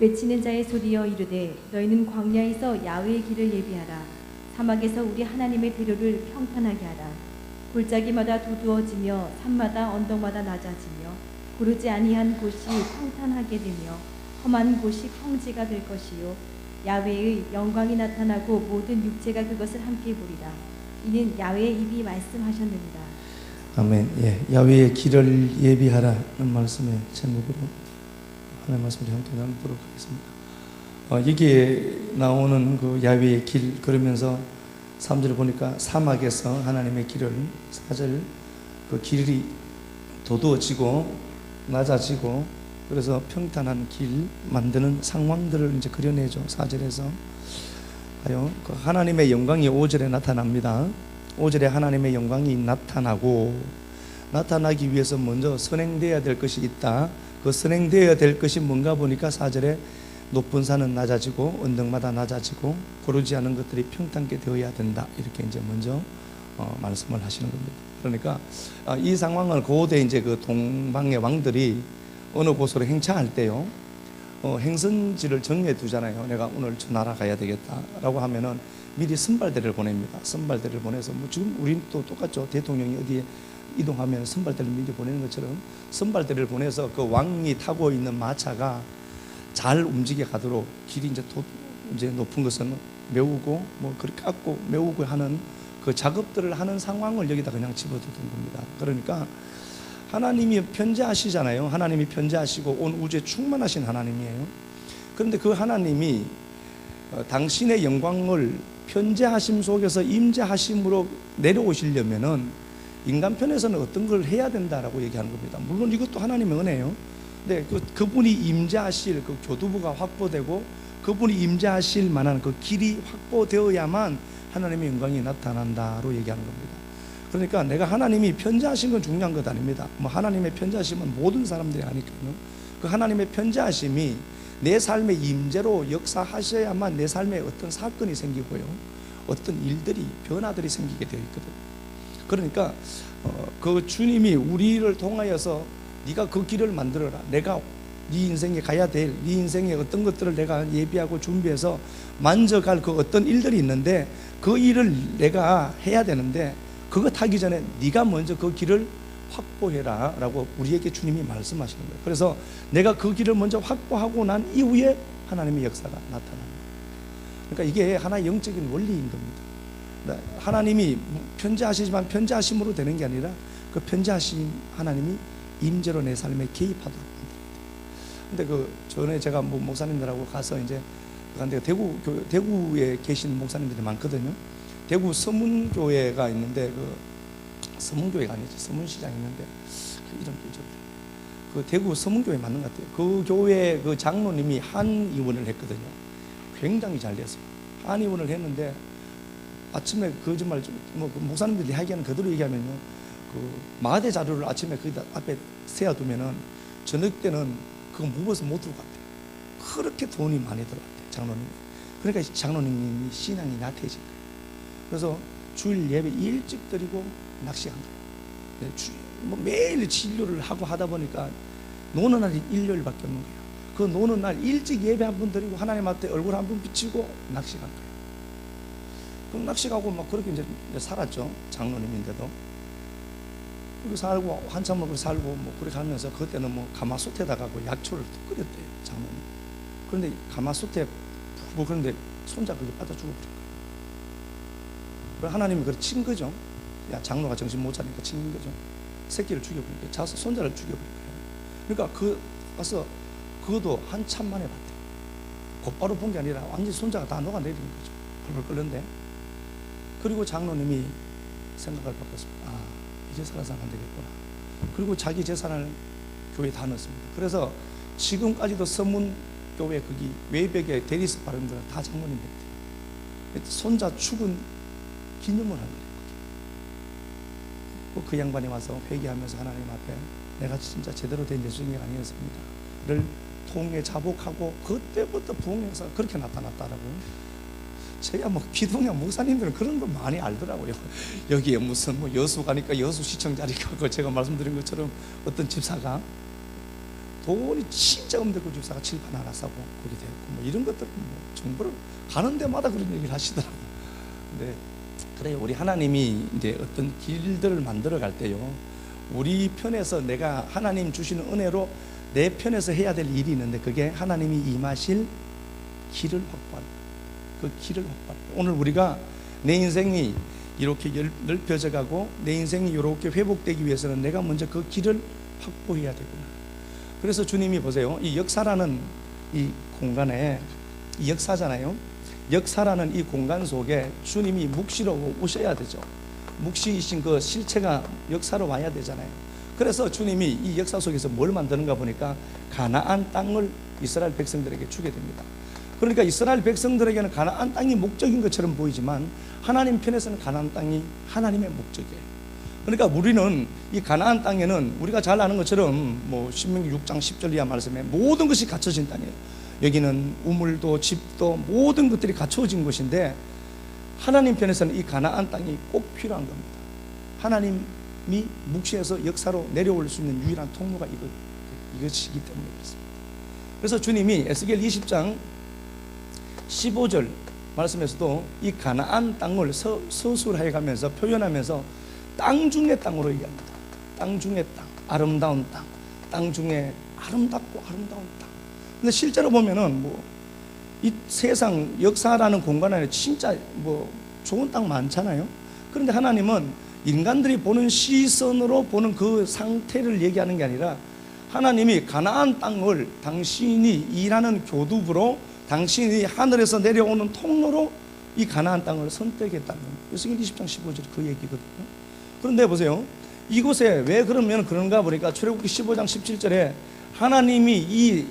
외치는 자의 소리여 이르되 너희는 광야에서 야훼의 길을 예비하라. 사막에서 우리 하나님의 대로를 평탄하게 하라. 골짜기마다 두두어지며 산마다 언덕마다 낮아지며 고르지 아니한 곳이 평탄하게 되며 험한 곳이 평지가 될 것이요 야훼의 영광이 나타나고 모든 육체가 그것을 함께 보리라. 이는 야훼의 입이 말씀하셨느니라. 아멘. 예, 야훼의 길을 예비하라는 말씀의 제목으로 하나님 말씀을 함께 나누도록 하겠습니다. 여기에 나오는 그 야훼의 길, 그러면서 3절을 보니까 사막에서 하나님의 길을, 4절 그 길이 도두어지고 낮아지고 그래서 평탄한 길 만드는 상황들을 이제 그려내죠. 4절에서 봐요. 그 하나님의 영광이 5절에 나타납니다. 5절에 하나님의 영광이 나타나기 위해서 먼저 선행되어야 될 것이 있다. 그 선행되어야 될 것이 뭔가 보니까 4절에 높은 산은 낮아지고 언덕마다 낮아지고 고르지 않은 것들이 평탄게 되어야 된다. 이렇게 이제 먼저 말씀을 하시는 겁니다. 그러니까 이 상황을 고대 이제 그 동방의 왕들이 어느 곳으로 행차할 때요, 행선지를 정해 두잖아요. 내가 오늘 저 나라 가야 되겠다라고 하면은 미리 선발대를 보냅니다. 선발대를 보내서 뭐 지금 우리는 또 똑같죠. 대통령이 어디에 이동하면 선발대를 미리 보내는 것처럼 선발대를 보내서 그 왕이 타고 있는 마차가 잘 움직여 가도록 길이 이제 높은 것은 메우고 뭐 그렇게 깎고 메우고 하는 그 작업들을 하는 상황을 여기다 그냥 집어두는 겁니다. 그러니까 하나님이 편재하시잖아요. 하나님이 편재하시고 온 우주에 충만하신 하나님이에요. 그런데 그 하나님이 당신의 영광을 편재하심 속에서 임재하심으로 내려오시려면은 인간 편에서는 어떤 걸 해야 된다라고 얘기하는 겁니다. 물론 이것도 하나님의 은혜예요. 근데 그분이 임재하실 그 교두보가 확보되고 그분이 임재하실 만한 그 길이 확보되어야만 하나님의 영광이 나타난다로 얘기하는 겁니다. 그러니까 내가 하나님이 편재하신 건 중요한 것 아닙니다. 뭐 하나님의 편재하심은 모든 사람들이 아니까요. 그 하나님의 편재하심이 내 삶의 임재로 역사하셔야만 내 삶에 어떤 사건이 생기고요, 어떤 일들이 변화들이 생기게 되어 있거든요. 그러니까 그 주님이 우리를 통하여서 네가 그 길을 만들어라. 내가 네 인생에 가야 될 네 인생의 어떤 것들을 내가 예비하고 준비해서 만져갈 그 어떤 일들이 있는데 그 일을 내가 해야 되는데 그것 하기 전에 네가 먼저 그 길을 확보해라 라고 우리에게 주님이 말씀하시는 거예요. 그래서 내가 그 길을 먼저 확보하고 난 이후에 하나님의 역사가 나타납니다. 그러니까 이게 하나의 영적인 원리인 겁니다. 하나님이 편재하시지만 편재하심으로 되는 게 아니라 그 편재하신 하나님이 임재로 내 삶에 개입하도록 만듭니다. 근데 그 전에 제가 뭐 목사님들하고 가서 이제 근데 대구에 계신 목사님들이 많거든요. 대구 서문교회가 있는데 그 서문교회가 아니지 서문시장이 있는데 그 이름도 잊어버렸네. 그 대구 서문교회 맞는 것 같아요. 그 교회 그 장로님이 한의원을 했거든요. 굉장히 잘 됐어요. 한의원을 했는데 아침에 거짓말 뭐 목사님들이 하기에는 그대로 얘기하면요, 그 마대 자루를 아침에 거기다 앞에 세워두면은 저녁 때는 그거 무거워서 못 들고 갔대요. 그렇게 돈이 많이 들어갔대요, 장로님. 그러니까 장로님이 신앙이 나태해진 거예요. 그래서 주일 예배 일찍 드리고 낚시 간 거예요. 뭐 매일 진료를 하고 하다 보니까 노는 날이 일요일밖에 없는 거예요. 그 노는 날 일찍 예배 한 번 드리고 하나님 앞에 얼굴 한 번 비치고 낚시 간 거예요. 그럼 낚시 가고 막 그렇게 이제 살았죠. 장로님인데도. 그렇게 살고 한참을 살고 뭐 그렇게 하면서 그때는 뭐 가마솥에다가 그 약초를 끓였대요, 장로님. 그런데 가마솥에 뭐 그런데 손자 그게 빠져 죽어버린 거예요. 하나님이 그걸 친 거죠. 야, 장로가 정신 못 차리니까 친 거죠. 새끼를 죽여버린 거예요. 자서 손자를 죽여버린 거예요. 그러니까 그 와서 그것도 한참 만에 봤대요. 곧바로 본 게 아니라 완전히 손자가 다 녹아내리는 거죠. 펄펄 끓는데. 그리고 장로님이 생각을 바꿨습니다. 아, 이제 살아서는 안 되겠구나. 그리고 자기 재산을 교회에 다 넣었습니다. 그래서 지금까지도 서문교회 거기 외벽에 대리석 바른 데는 다 장로님 됐대요. 손자 죽은 기념을 한 거예요. 그 양반이 와서 회개하면서 하나님 앞에 내가 진짜 제대로 된 예수님이 아니었습니다 를 통해 자복하고 그때부터 부흥에서 그렇게 나타났다라고. 제가 뭐 기동형 목사님들은 그런 거 많이 알더라고요. 여기에 무슨 뭐 여수 가니까 여수 시청자니까 그 제가 말씀드린 것처럼 어떤 집사가 돈이 진짜 없는데 그 집사가 칠판 하나 사고 그렇게 되었고 뭐 이런 것들 뭐 정보를 가는 데마다 그런 얘기를 하시더라고요. 근데 그래요. 우리 하나님이 이제 어떤 길들을 만들어 갈 때요, 우리 편에서 내가 하나님 주시는 은혜로 내 편에서 해야 될 일이 있는데 그게 하나님이 임하실 길을 확보하는, 그 길을 확보하는. 오늘 우리가 내 인생이 이렇게 넓혀져 가고 내 인생이 이렇게 회복되기 위해서는 내가 먼저 그 길을 확보해야 되구나. 그래서 주님이 보세요, 이 역사라는 이 공간에, 이 역사잖아요. 역사라는 이 공간 속에 주님이 묵시로 오셔야 되죠. 묵시이신 그 실체가 역사로 와야 되잖아요. 그래서 주님이 이 역사 속에서 뭘 만드는가 보니까 가나안 땅을 이스라엘 백성들에게 주게 됩니다. 그러니까 이스라엘 백성들에게는 가나안 땅이 목적인 것처럼 보이지만 하나님 편에서는 가나안 땅이 하나님의 목적이에요. 그러니까 우리는 이 가나안 땅에는 우리가 잘 아는 것처럼 뭐 신명기 6장 10절 이하 말씀에 모든 것이 갖춰진 땅이에요. 여기는 우물도 집도 모든 것들이 갖춰진 것인데 하나님 편에서는 이 가나안 땅이 꼭 필요한 겁니다. 하나님이 묵시에서 역사로 내려올 수 있는 유일한 통로가 이것이기 때문에 그렇습니다. 그래서 주님이 에스겔 20장 15절 말씀에서도 이 가나안 땅을 서술해 가면서 표현하면서 땅 중의 땅으로 얘기합니다. 땅 중의 땅, 아름다운 땅, 땅 중에 아름답고 아름다운 땅. 근데 실제로 보면은 뭐 이 세상 역사라는 공간 안에 진짜 뭐 좋은 땅 많잖아요. 그런데 하나님은 인간들이 보는 시선으로 보는 그 상태를 얘기하는 게 아니라 하나님이 가나안 땅을 당신이 일하는 교두부로, 당신이 하늘에서 내려오는 통로로 이 가나안 땅을 선택했다는 겁니다. 에스겔 20장 15절 그 얘기거든요. 그런데 보세요, 이곳에 왜 그러면 그런가 보니까 출애굽기 15장 17절에 하나님이 이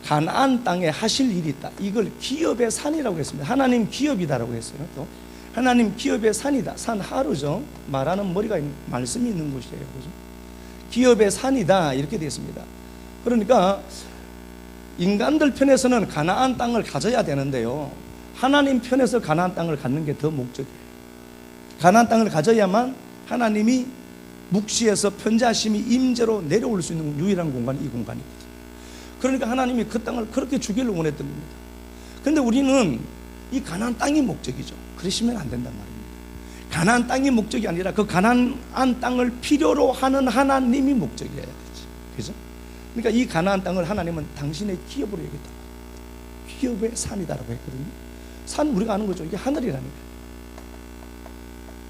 가나안 땅에 하실 일이 있다. 이걸 기업의 산이라고 했습니다. 하나님 기업이다라고 했어요. 또 하나님 기업의 산이다. 산 하루죠. 말하는 머리가 말씀이 있는 곳이에요. 그죠? 기업의 산이다 이렇게 되어 있습니다. 그러니까 인간들 편에서는 가나안 땅을 가져야 되는데요, 하나님 편에서 가나안 땅을 갖는 게 더 목적이에요. 가나안 땅을 가져야만 하나님이 묵시에서 편지하심이 임재로 내려올 수 있는 유일한 공간이 이 공간이거든요. 그러니까 하나님이 그 땅을 그렇게 주기를 원했던 겁니다. 그런데 우리는 이 가나안 땅이 목적이죠. 그러시면 안 된단 말입니다. 가나안 땅이 목적이 아니라 그 가나안 땅을 필요로 하는 하나님이 목적이어야 되지. 그죠? 그러니까 이 가나안 땅을 하나님은 당신의 기업으로 여겼다. 기업의 산이다라고 했거든요. 산 우리가 아는 거죠. 이게 하늘이라는 거예요.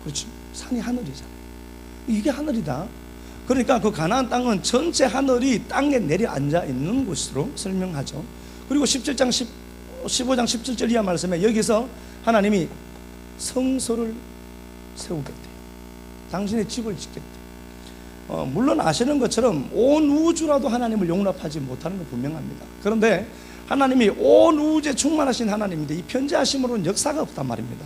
그렇죠. 산이 하늘이잖아요. 이게 하늘이다. 그러니까 그 가나안 땅은 전체 하늘이 땅에 내려앉아 있는 곳으로 설명하죠. 그리고 15장 17절 이하 말씀에 여기서 하나님이 성소를 세우겠대요. 당신의 집을 짓겠대요. 물론 아시는 것처럼 온 우주라도 하나님을 용납하지 못하는 건 분명합니다. 그런데 하나님이 온 우주에 충만하신 하나님인데 이 편지하심으로는 역사가 없단 말입니다.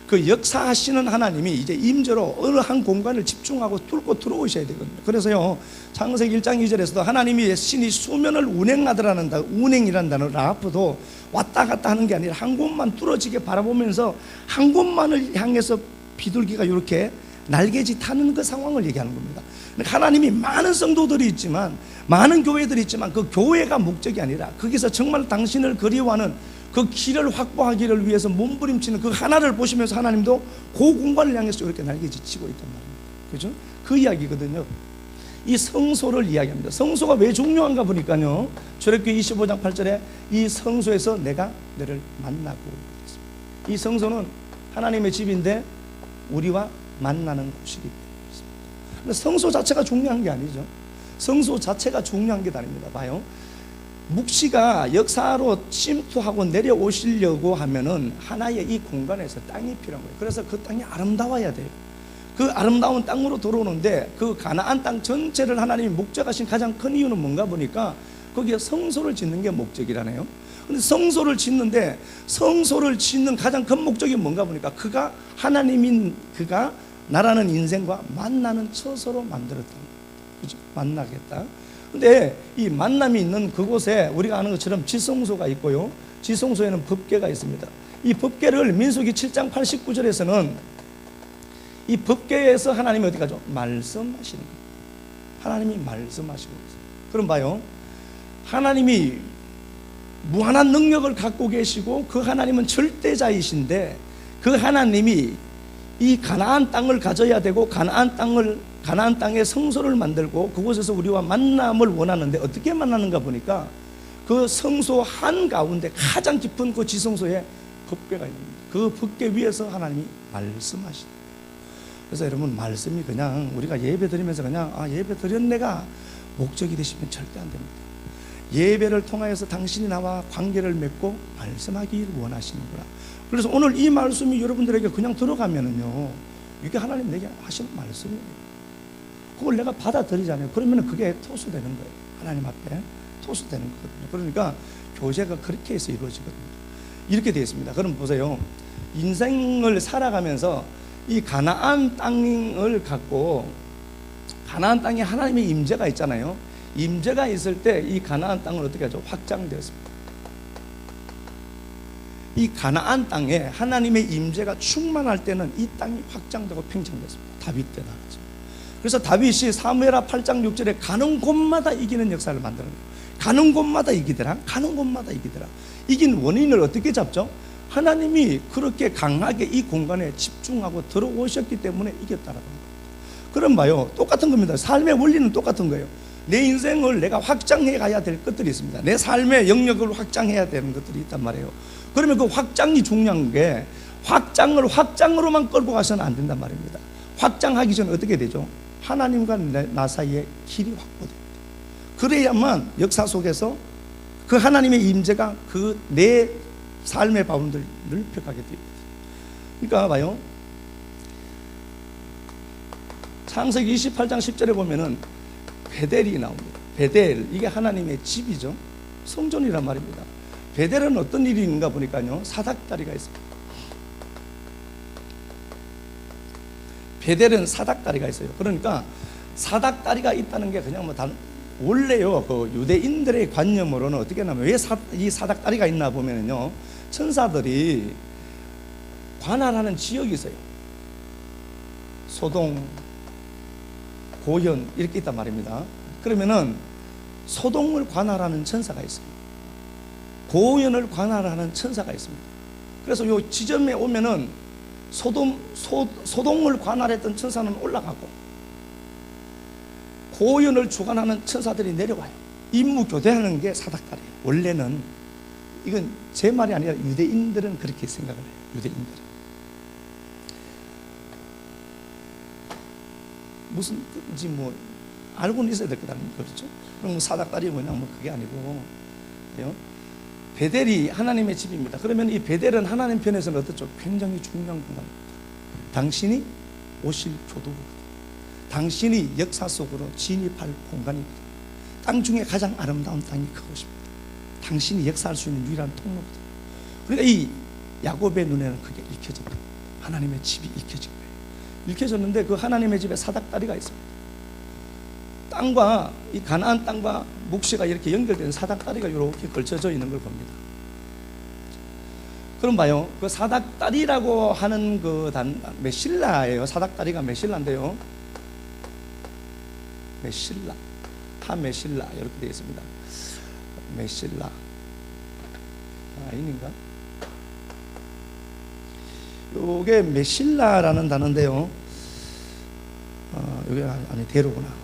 그 역사하시는 하나님이 이제 임재로 어느 한 공간을 집중하고 뚫고 들어오셔야 되거든요. 그래서요, 창세기 1장 2절에서도 하나님이 신이 수면을 운행이라는 단어 라프도 왔다 갔다 하는 게 아니라 한 곳만 뚫어지게 바라보면서 한 곳만을 향해서 비둘기가 이렇게 날개짓 하는 그 상황을 얘기하는 겁니다. 하나님이 많은 성도들이 있지만, 많은 교회들이 있지만 그 교회가 목적이 아니라 거기서 정말 당신을 그리워하는 그 길을 확보하기를 위해서 몸부림치는 그 하나를 보시면서 하나님도 그 공간을 향해서 이렇게 날개짓치고 있단 말입니다. 그죠? 그 이야기거든요. 이 성소를 이야기합니다. 성소가 왜 중요한가 보니까요, 출애굽기 25장 8절에 이 성소에서 내가 너를 만나고 있습니다. 이 성소는 하나님의 집인데 우리와 만나는 곳이기 때문에 성소 자체가 중요한 게 아니죠. 성소 자체가 중요한 게 아닙니다. 봐요. 묵시가 역사로 침투하고 내려오시려고 하면은 하나의 이 공간에서 땅이 필요한 거예요. 그래서 그 땅이 아름다워야 돼요. 그 아름다운 땅으로 들어오는데 그 가나안 땅 전체를 하나님이 목적하신 가장 큰 이유는 뭔가 보니까 거기에 성소를 짓는 게 목적이라네요. 근데 성소를 짓는데 성소를 짓는 가장 큰 목적이 뭔가 보니까 그가 하나님인 그가 나라는 인생과 만나는 처소로 만들었다. 그죠? 만나겠다. 근데 이 만남이 있는 그곳에 우리가 아는 것처럼 지성소가 있고요, 지성소에는 법궤가 있습니다. 이 법궤를 민수기 7장 89절에서는 이 법궤에서 하나님이 어디 가죠? 말씀하시는 거예요. 하나님이 말씀하시고 있어요. 그럼 봐요, 하나님이 무한한 능력을 갖고 계시고 그 하나님은 절대자이신데 그 하나님이 이 가나안 땅을 가져야 되고 가나안 땅에 성소를 만들고 그곳에서 우리와 만남을 원하는데 어떻게 만나는가 보니까 그 성소 한가운데 가장 깊은 그 지성소에 법궤가 있는 겁니다. 그 법궤 위에서 하나님이 말씀하시는 거예요. 그래서 여러분, 말씀이 그냥 우리가 예배 드리면서 그냥 예배 드렸네가 목적이 되시면 절대 안 됩니다. 예배를 통하여서 당신이 나와 관계를 맺고 말씀하기를 원하시는구나. 그래서 오늘 이 말씀이 여러분들에게 그냥 들어가면은요, 이게 하나님 내게 하시는 말씀이에요. 그걸 내가 받아들이잖아요. 그러면 그게 토수되는 거예요. 하나님 앞에 토수되는 거거든요. 그러니까 교제가 그렇게 해서 이루어지거든요. 이렇게 되어 있습니다. 그럼 보세요. 인생을 살아가면서 이 가나안 땅을 갖고, 가나안 땅에 하나님의 임재가 있잖아요. 임재가 있을 때 이 가나안 땅을 어떻게 하죠? 확장되었습니다. 이 가나안 땅에 하나님의 임재가 충만할 때는 이 땅이 확장되고 팽창됐습니다. 다윗 때 나라죠. 그래서 다윗이 사무엘하 8장 6절에 가는 곳마다 이기는 역사를 만드는 거예요. 가는 곳마다 이기더라. 가는 곳마다 이기더라. 이긴 원인을 어떻게 잡죠? 하나님이 그렇게 강하게 이 공간에 집중하고 들어오셨기 때문에 이겼다라고 합니다. 그럼 봐요, 똑같은 겁니다. 삶의 원리는 똑같은 거예요. 내 인생을 내가 확장해 가야 될 것들이 있습니다. 내 삶의 영역을 확장해야 되는 것들이 있단 말이에요. 그러면 그 확장이 중요한 게, 확장을 확장으로만 끌고 가서는 안 된단 말입니다. 확장하기 전에 어떻게 되죠? 하나님과 나 사이에 길이 확보됩니다. 그래야만 역사 속에서 그 하나님의 임재가 그 내 삶의 바운드를 넓혀가게 됩니다. 그러니까 봐요, 창세기 28장 10절에 보면은 베델이 나옵니다. 베델, 이게 하나님의 집이죠. 성전이란 말입니다. 베델은 어떤 일이 있는가 보니까요, 사닥다리가 있습니다. 베델은 사닥다리가 있어요. 그러니까 사닥다리가 있다는 게 그냥 뭐 원래요, 그 유대인들의 관념으로는 어떻게 하냐면, 왜 이 사닥다리가 있나 보면은요, 천사들이 관할하는 지역이 있어요. 소동, 고현 이렇게 있단 말입니다. 그러면은 소동을 관할하는 천사가 있어요. 고현을 관할하는 천사가 있습니다. 그래서 요 지점에 오면은 소동을 관할했던 천사는 올라가고 고현을 주관하는 천사들이 내려와요. 임무 교대하는 게 사닥다리예요. 원래는, 이건 제 말이 아니라 유대인들은 그렇게 생각을 해요. 유대인들은 무슨 뜻인지 뭐 알고는 있어야 될 거다, 그렇죠? 그럼 사닥다리 뭐냐, 뭐 그게 아니고, 베델이 하나님의 집입니다. 그러면 이 베델은 하나님 편에서는 어떻죠? 굉장히 중요한 공간입니다. 당신이 오실 교도거든요. 당신이 역사 속으로 진입할 공간이거든요. 땅 중에 가장 아름다운 땅이 그것입니다. 당신이 역사할 수 있는 유일한 통로거든요. 그러니까 이 야곱의 눈에는 그게 읽혀집니다. 하나님의 집이 읽혀진 거예요. 읽혀졌는데 그 하나님의 집에 사닥다리가 있습니다. 땅과 이 가나안 땅과 묵시가 이렇게 연결된 사닥다리가 이렇게 걸쳐져 있는 걸 봅니다. 그럼 봐요, 그 사닥다리라고 하는 그 메실라예요. 사닥다리가 메실라인데요, 메실라, 하메실라 이렇게 되어 있습니다. 메실라, 아닌가? 요게 메실라라는 단어인데요, 요게 아니 대로구나.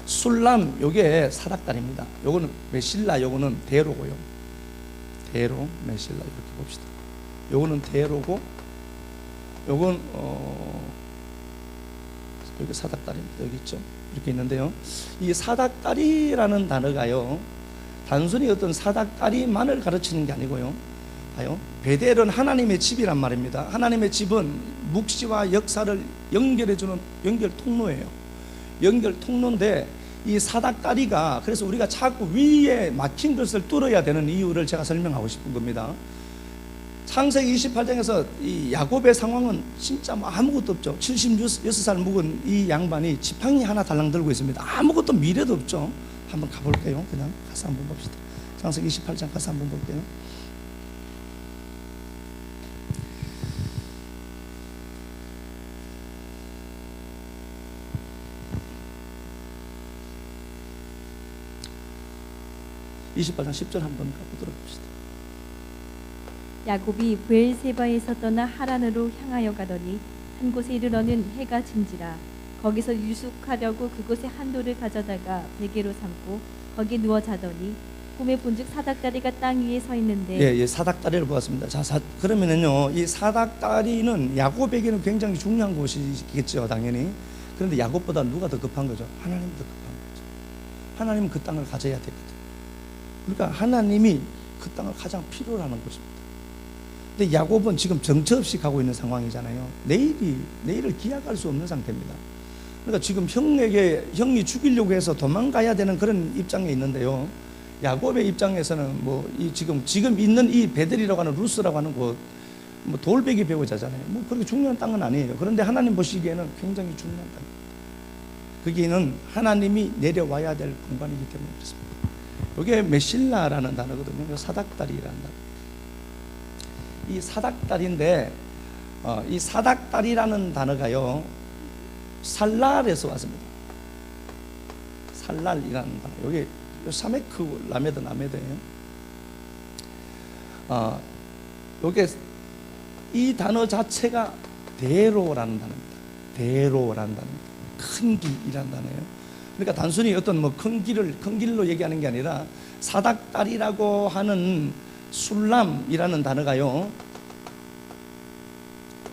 술람, 요게 사닥다리입니다. 요거는 메실라, 요거는 대로고요. 대로, 메실라 이렇게 봅시다. 요거는 대로고, 요건 여기 사닥다리입니다. 여기 있죠. 이렇게 있는데요, 이 사닥다리라는 단어가요, 단순히 어떤 사닥다리만을 가르치는 게 아니고요, 봐요, 베델은 하나님의 집이란 말입니다. 하나님의 집은 묵시와 역사를 연결해주는 연결 통로예요. 연결 통로인데, 이 사닥다리가, 그래서 우리가 자꾸 위에 막힌 것을 뚫어야 되는 이유를 제가 설명하고 싶은 겁니다. 창세기 28장에서 이 야곱의 상황은 진짜 뭐 아무것도 없죠. 76살 묵은 이 양반이 지팡이 하나 달랑 들고 있습니다. 아무것도 미래도 없죠. 한번 가볼게요. 그냥 가서 한번 봅시다. 창세기 28장 가서 한번 볼게요. 28장 10절 한번 가보도록 합시다. 야곱이 브엘세바에서 떠나 하란으로 향하여 가더니 한 곳에 이르러는 해가 진지라. 거기서 유숙하려고 그곳에 한 돌을 가져다가 베개로 삼고 거기에 누워 자더니 꿈에 본즉 사닥다리가 땅 위에 서 있는데 예, 사닥다리를 보았습니다. 자, 그러면은요, 이 사닥다리는 야곱에게는 굉장히 중요한 곳이겠죠, 당연히. 그런데 야곱보다 누가 더 급한 거죠? 하나님이 더 급한 거죠. 하나님은 그 땅을 가져야 되거든. 그러니까 하나님이 그 땅을 가장 필요로 하는 곳입니다. 근데 야곱은 지금 정처 없이 가고 있는 상황이잖아요. 내일을 기약할 수 없는 상태입니다. 그러니까 지금 형이 죽이려고 해서 도망가야 되는 그런 입장에 있는데요. 야곱의 입장에서는 뭐 지금 있는 이 베델이라고 하는 루스라고 하는 곳, 뭐 돌베기 배우자잖아요. 뭐 그렇게 중요한 땅은 아니에요. 그런데 하나님 보시기에는 굉장히 중요한 땅입니다. 거기는 하나님이 내려와야 될 공간이기 때문에 그렇습니다. 이게 메실라라는 단어거든요. 사닥다리라는 단어. 이 사닥다리인데, 이 사닥다리라는 단어가요, 살랄에서 왔습니다. 살랄이라는 단어. 여기 사메크 라메드 나메드예요. 요게 이 단어 자체가 대로라는 단어입니다. 대로라는 단어입니다. 큰 길이라는 단어예요. 그러니까 단순히 어떤 뭐 큰 길로 얘기하는 게 아니라 사닥다리라고 하는 술람이라는 단어가요,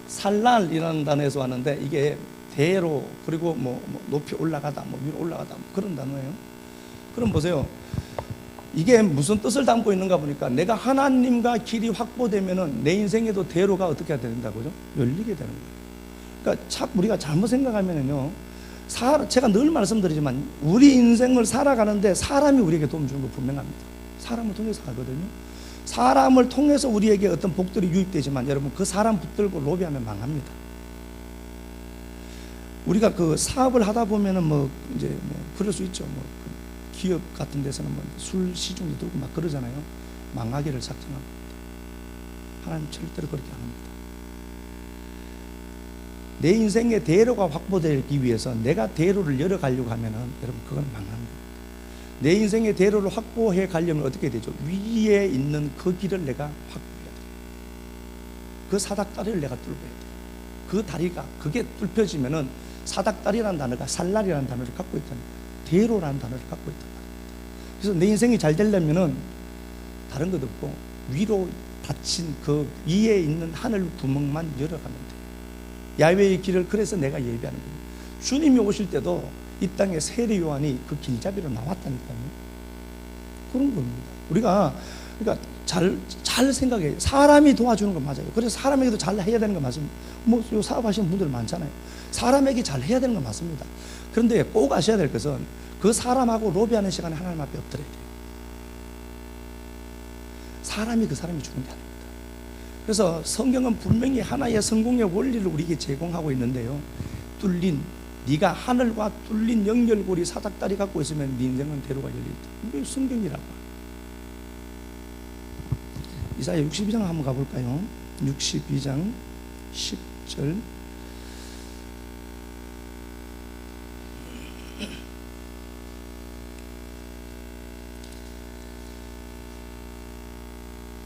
살랄이라는 단어에서 왔는데 이게 대로, 그리고 뭐 높이 올라가다, 뭐 위로 올라가다, 뭐 그런 단어예요. 그럼 보세요. 이게 무슨 뜻을 담고 있는가 보니까 내가 하나님과 길이 확보되면은 내 인생에도 대로가 어떻게 해야 된다고요? 열리게 되는 거예요. 그러니까 우리가 잘못 생각하면은요, 제가 늘 말씀드리지만 우리 인생을 살아가는데 사람이 우리에게 도움 주는 거 분명합니다. 사람을 통해서 가거든요. 사람을 통해서 우리에게 어떤 복들이 유입되지만 여러분, 그 사람 붙들고 로비하면 망합니다. 우리가 그 사업을 하다 보면은 뭐 이제 뭐 그럴 수 있죠. 뭐 기업 같은 데서는 뭐 술 시중에 두고 막 그러잖아요. 망하기를 작정합니다. 하나님 절대로 그렇게 안 합니다. 내 인생의 대로가 확보되기 위해서 내가 대로를 열어가려고 하면은 여러분, 그건 망합니다. 내 인생의 대로를 확보해 가려면 어떻게 되죠? 위에 있는 그 길을 내가 확보해야 돼요. 그 사닥다리를 내가 뚫어야 돼요. 그 다리가, 그게 뚫혀지면은 사닥다리라는 단어가 살랄이라는 단어를 갖고 있다는 거예요. 대로라는 단어를 갖고 있단 말입니다. 그래서 내 인생이 잘 되려면은 다른 것 없고 위로 닫힌 그 위에 있는 하늘 구멍만 열어가면 돼요. 야훼의 길을 그래서 내가 예비하는 거예요. 주님이 오실 때도 이 땅에 세례 요한이 그 길잡이로 나왔다니까요. 그런 겁니다. 우리가 그러니까 잘 생각해요. 사람이 도와주는 건 맞아요. 그래서 사람에게도 잘 해야 되는 건 맞습니다. 뭐 사업하시는 분들 많잖아요. 사람에게 잘 해야 되는 건 맞습니다. 그런데 꼭 아셔야 될 것은 그 사람하고 로비하는 시간에 하나님 앞에 엎드려야 돼요. 사람이 그 사람이 주는 게 아닙니다. 그래서 성경은 분명히 하나의 성공의 원리를 우리에게 제공하고 있는데요. 네가 하늘과 뚫린 연결고리 사닥다리 갖고 있으면 네 인생은 대로가 열린다. 이게 성경이라고. 이사야 62장 한번 가볼까요? 62장 10절.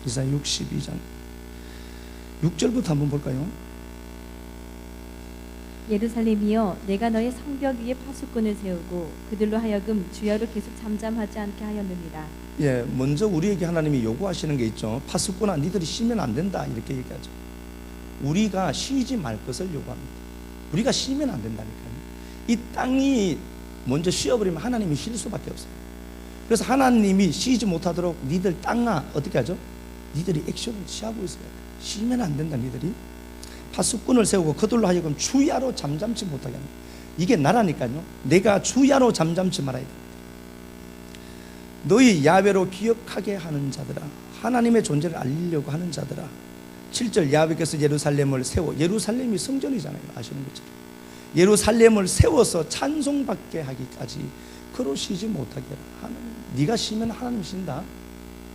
이사야 62장 6절부터 한번 볼까요? 예루살렘이여, 내가 너의 성벽 위에 파수꾼을 세우고 그들로 하여금 주야로 계속 잠잠하지 않게 하였느니라. 예, 먼저 우리에게 하나님이 요구하시는 게 있죠. 파수꾼아, 니들이 쉬면 안 된다, 이렇게 얘기하죠. 우리가 쉬지 말 것을 요구합니다. 우리가 쉬면 안 된다니까요. 이 땅이 먼저 쉬어버리면 하나님이 쉴 수밖에 없어요. 그래서 하나님이 쉬지 못하도록 니들 땅아 어떻게 하죠? 니들이 액션을 취하고 있어야 돼. 쉬면 안 된다. 니들이 파수꾼을 세우고 그들로 하여금 주야로 잠잠치 못하게 합니다. 이게 나라니까요. 내가 주야로 잠잠치 말아야 됩니다. 너희 야훼로 기억하게 하는 자들아, 하나님의 존재를 알리려고 하는 자들아. 7절, 야훼께서 예루살렘을 세워, 예루살렘이 성전이잖아요. 아시는 것처럼 예루살렘을 세워서 찬송받게 하기까지 그로 쉬지 못하게 해라. 하나님, 네가 쉬면 하나님 쉰다,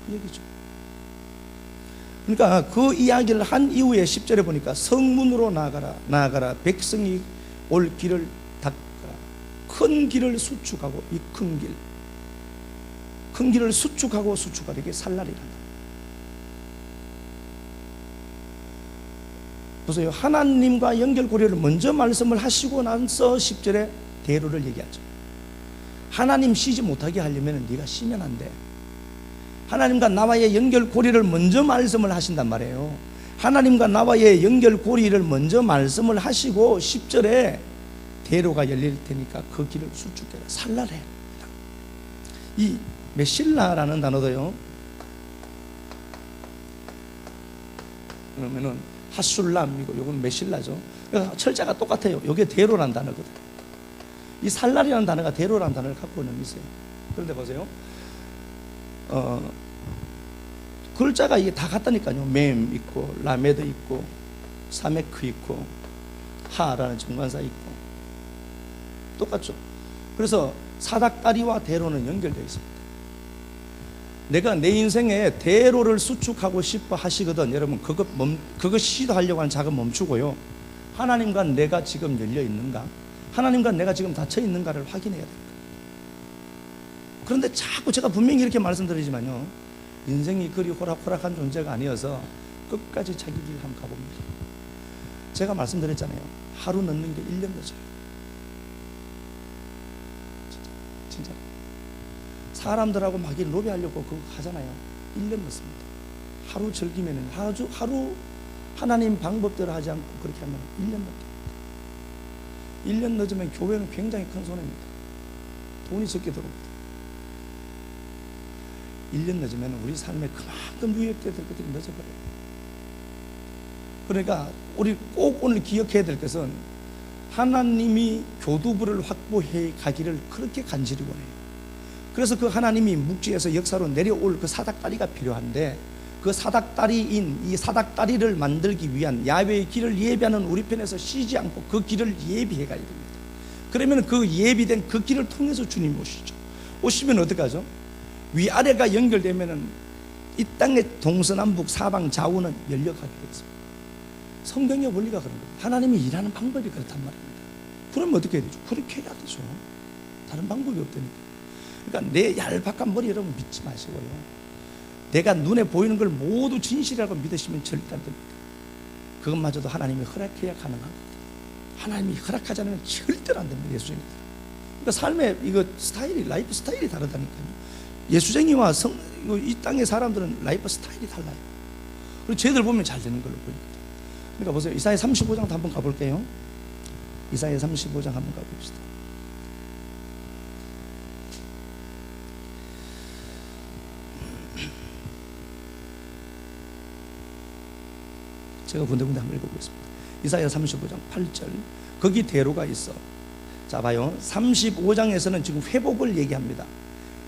그 얘기죠. 그러니까 그 이야기를 한 이후에 10절에 보니까 성문으로 나아가라. 백성이 올 길을 닦아라. 큰 길을 수축하고, 이 큰 길, 큰 길을 수축하고 수축하되 이게 살날이란다. 보세요. 하나님과 연결고리를 먼저 말씀을 하시고 나서 10절에 대로를 얘기하죠. 하나님 쉬지 못하게 하려면 네가 쉬면 안 돼. 하나님과 나와의 연결고리를 먼저 말씀을 하신단 말이에요. 하나님과 나와의 연결고리를 먼저 말씀을 하시고 10절에 대로가 열릴 테니까 그 길을 수축해라. 살라래. 이 메실라라는 단어도요, 그러면은 하술람이고 요건 메실라죠. 그러니까 철자가 똑같아요. 요게 대로라는 단어거든. 이 살라리라는 단어가 대로라는 단어를 갖고 있는 있어요. 그런데 보세요. 글자가 이게 다 같다니까요. 맴 있고 라메드 있고 사메크 있고 하라는 정관사 있고 똑같죠. 그래서 사닥다리와 대로는 연결되어 있습니다. 내가 내 인생에 대로를 수축하고 싶어 하시거든 여러분, 그거 시도하려고 하는 작업 멈추고요. 하나님과 내가 지금 열려 있는가, 하나님과 내가 지금 닫혀 있는가를 확인해야 됩니다. 그런데 자꾸 제가 분명히 이렇게 말씀드리지만요, 인생이 그리 호락호락한 존재가 아니어서 끝까지 자기 길 한번 가봅니다. 제가 말씀드렸잖아요. 하루 넣는 게 1년 늦어요. 진짜 사람들하고 막 로비하려고 그거 하잖아요. 1년 넣습니다. 하루 즐기면 하루 하나님 방법대로 하지 않고 그렇게 하면 1년 넣습니다. 1년 늦으면 교회는 굉장히 큰 손해입니다. 돈이 적게 들어옵니다. 1년 늦으면 우리 삶에 그만큼 유익되어야 될 것들이 늦어버려요. 그러니까 우리 꼭 오늘 기억해야 될 것은 하나님이 교두부를 확보해 가기를 그렇게 간절히 원해요. 그래서 그 하나님이 묵지에서 역사로 내려올 그 사닥다리가 필요한데, 그 사닥다리인 이 사닥다리를 만들기 위한 야훼의 길을 예비하는 우리 편에서 쉬지 않고 그 길을 예비해 가야 됩니다. 그러면 그 예비된 그 길을 통해서 주님 오시죠. 오시면 어떡하죠? 위아래가 연결되면은 이 땅의 동서남북 사방 좌우는 열려가게 되어 있습니다. 성경의 원리가 그런 거예요. 하나님이 일하는 방법이 그렇단 말입니다. 그러면 어떻게 해야 되죠? 그렇게 해야 되죠. 다른 방법이 없다니까. 그러니까 내 얄팍한 머리 여러분 믿지 마시고요. 내가 눈에 보이는 걸 모두 진실이라고 믿으시면 절대 안 됩니다. 그것마저도 하나님이 허락해야 가능한 겁니다. 하나님이 허락하지 않으면 절대로 안 됩니다. 예수쟁이들. 그러니까 삶의 이거 스타일이, 라이프 스타일이 다르다니까요. 예수쟁이와 이 땅의 사람들은 라이프 스타일이 달라요. 그리고 쟤들 보면 잘 되는 걸로 보입니다. 그러니까 보세요. 이사야 35장도 한번 가볼게요. 이사야 35장 한번 가봅시다. 제가 군데군데 한번 읽어보겠습니다. 이사야 35장 8절. 거기 대로가 있어. 자 봐요. 35장에서는 지금 회복을 얘기합니다.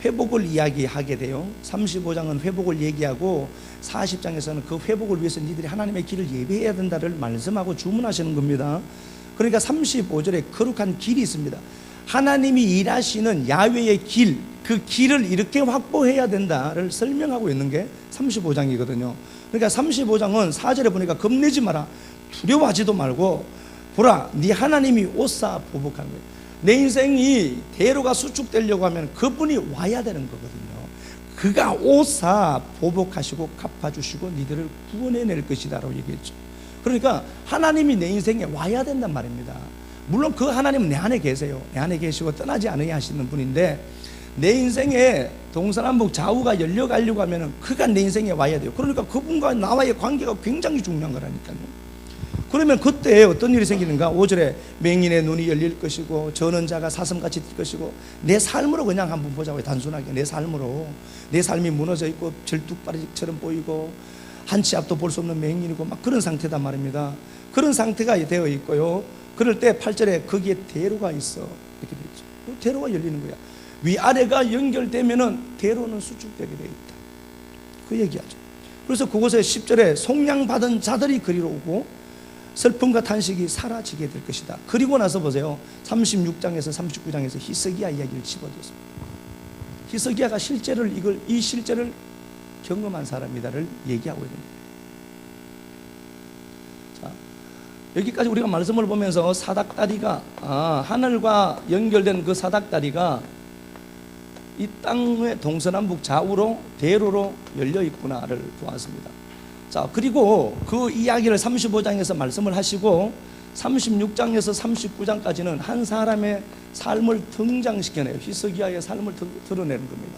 회복을 이야기하게 돼요. 35장은 회복을 얘기하고 40장에서는 그 회복을 위해서 니들이 하나님의 길을 예배해야 된다를 말씀하고 주문하시는 겁니다. 그러니까 35절에 거룩한 길이 있습니다. 하나님이 일하시는 야훼의 길, 그 길을 이렇게 확보해야 된다를 설명하고 있는 게 35장이거든요. 그러니까 35장은 4절에 보니까 겁내지 마라, 두려워하지도 말고 보라, 네 하나님이 오사 보복하는 거예요. 내 인생이 대로가 수축되려고 하면 그분이 와야 되는 거거든요. 그가 오사 보복하시고 갚아주시고 니들을 구원해낼 것이다 라고 얘기했죠. 그러니까 하나님이 내 인생에 와야 된단 말입니다. 물론 그 하나님은 내 안에 계세요. 내 안에 계시고 떠나지 않으려 하시는 분인데, 내 인생에 동서남북 좌우가 열려가려고 하면 그가 내 인생에 와야 돼요. 그러니까 그분과 나와의 관계가 굉장히 중요한 거라니까요. 그러면 그때 어떤 일이 생기는가? 5절에 맹인의 눈이 열릴 것이고 저는 자가 사슴같이 뛸 것이고, 내 삶으로 그냥 한번 보자고요. 단순하게 내 삶으로. 내 삶이 무너져 있고 절뚝바리처럼 보이고 한치 앞도 볼 수 없는 맹인이고 막 그런 상태단 말입니다. 그런 상태가 되어 있고요. 그럴 때 8절에 거기에 대로가 있어 이렇게 되어 있죠. 대로가 열리는 거야. 위아래가 연결되면은 대로는 수축되게 되어 있다. 그 얘기하죠. 그래서 그곳에 10절에 속량받은 자들이 그리로 오고 슬픔과 탄식이 사라지게 될 것이다. 그리고 나서 보세요. 36장에서 39장에서 히스기야 이야기를 집어줬습니다. 히스기야가 이 실제를 경험한 사람이다를 얘기하고 있는 거예요. 자, 여기까지 우리가 말씀을 보면서 사닥다리가 하늘과 연결된 그 사닥다리가 이 땅의 동서남북 좌우로 대로로 열려 있구나를 보았습니다. 자, 그리고 그 이야기를 35장에서 말씀을 하시고 36장에서 39장까지는 한 사람의 삶을 등장시켜내요. 히스기야의 삶을 드러내는 겁니다.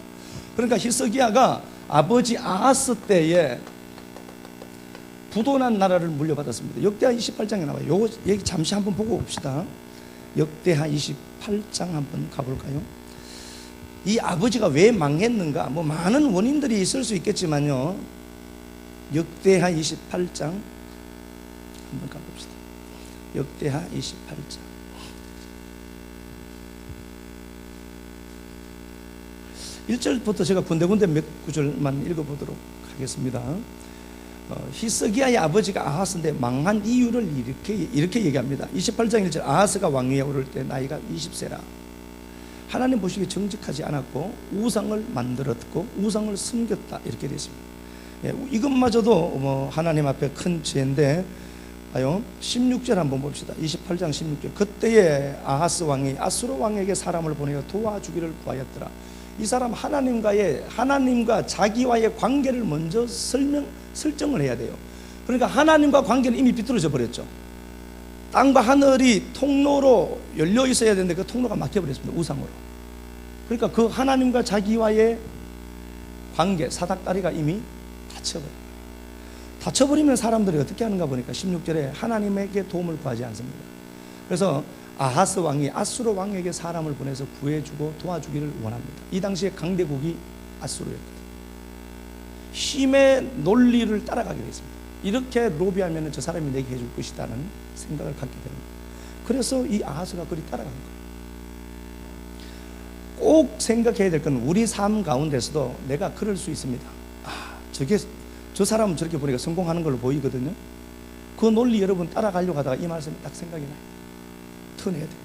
그러니까 히스기야가 아버지 아하스 때에 부도난 나라를 물려받았습니다. 역대하 28장에 나와요. 요거 얘기 잠시 한번 보고 봅시다. 역대하 28장 한번 가볼까요? 이 아버지가 왜 망했는가? 뭐 많은 원인들이 있을 수 있겠지만요. 역대하 28장 한번 가봅시다. 역대하 28장 1절부터 제가 군데군데 몇 구절만 읽어보도록 하겠습니다. 히스기야의 아버지가 아하스인데 망한 이유를 이렇게 얘기합니다. 28장 1절 아하스가 왕위에 오를 때 나이가 20세라 하나님 보시기에 정직하지 않았고 우상을 만들었고 우상을 숨겼다 이렇게 되어 있습니다. 이것마저도 하나님 앞에 큰 죄인데 16절 한번 봅시다. 28장 16절 그때에 아하스 왕이 아수르 왕에게 사람을 보내어 도와주기를 구하였더라. 이 사람 하나님과 자기와의 관계를 먼저 설정을 해야 돼요. 그러니까 하나님과 관계는 이미 비뚤어져 버렸죠. 땅과 하늘이 통로로 열려 있어야 되는데 그 통로가 막혀버렸습니다. 우상으로. 그러니까 그 하나님과 자기와의 관계 사닥다리가 이미 닫혀버려요. 닫혀버리면 사람들이 어떻게 하는가 보니까 16절에 하나님에게 도움을 구하지 않습니다. 그래서 아하스 왕이 아수르 왕에게 사람을 보내서 구해주고 도와주기를 원합니다. 이 당시에 강대국이 아수르였거든요. 힘의 논리를 따라가게 됐습니다. 이렇게 로비하면 저 사람이 내게 해줄 것이라는 생각을 갖게 됩니다. 그래서 이 아하스가 그리 따라간 거예요. 꼭 생각해야 될 건 우리 삶 가운데서도 내가 그럴 수 있습니다. 저 사람은 저렇게 보니까 성공하는 걸로 보이거든요. 그 논리 여러분 따라가려고 하다가 이 말씀이 딱 생각이 나요. 턴해야 됩니다.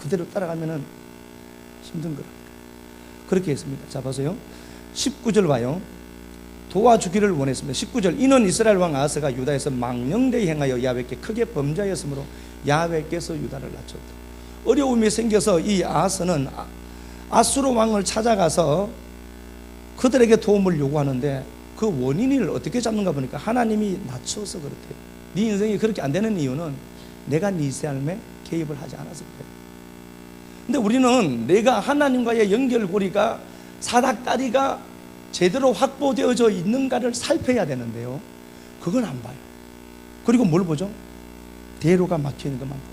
그대로 따라가면은 힘든 거라. 그렇게 했습니다. 자, 보세요. 19절 봐요. 도와주기를 원했습니다. 19절 이는 이스라엘 왕 아하스가 유다에서 망령되이 행하여 야훼께 크게 범죄하였으므로 야훼께서 유다를 낮췄다. 어려움이 생겨서 이 아하스는 아수르 왕을 찾아가서 그들에게 도움을 요구하는데 그 원인을 어떻게 잡는가 보니까 하나님이 낮춰서 그렇대요. 네 인생이 그렇게 안 되는 이유는 내가 네 삶에 개입을 하지 않아서 그래요. 근데 우리는 내가 하나님과의 연결고리가 사닥다리가 제대로 확보되어져 있는가를 살펴야 되는데요. 그건 안 봐요. 그리고 뭘 보죠? 대로가 막혀있는 것만 보여요.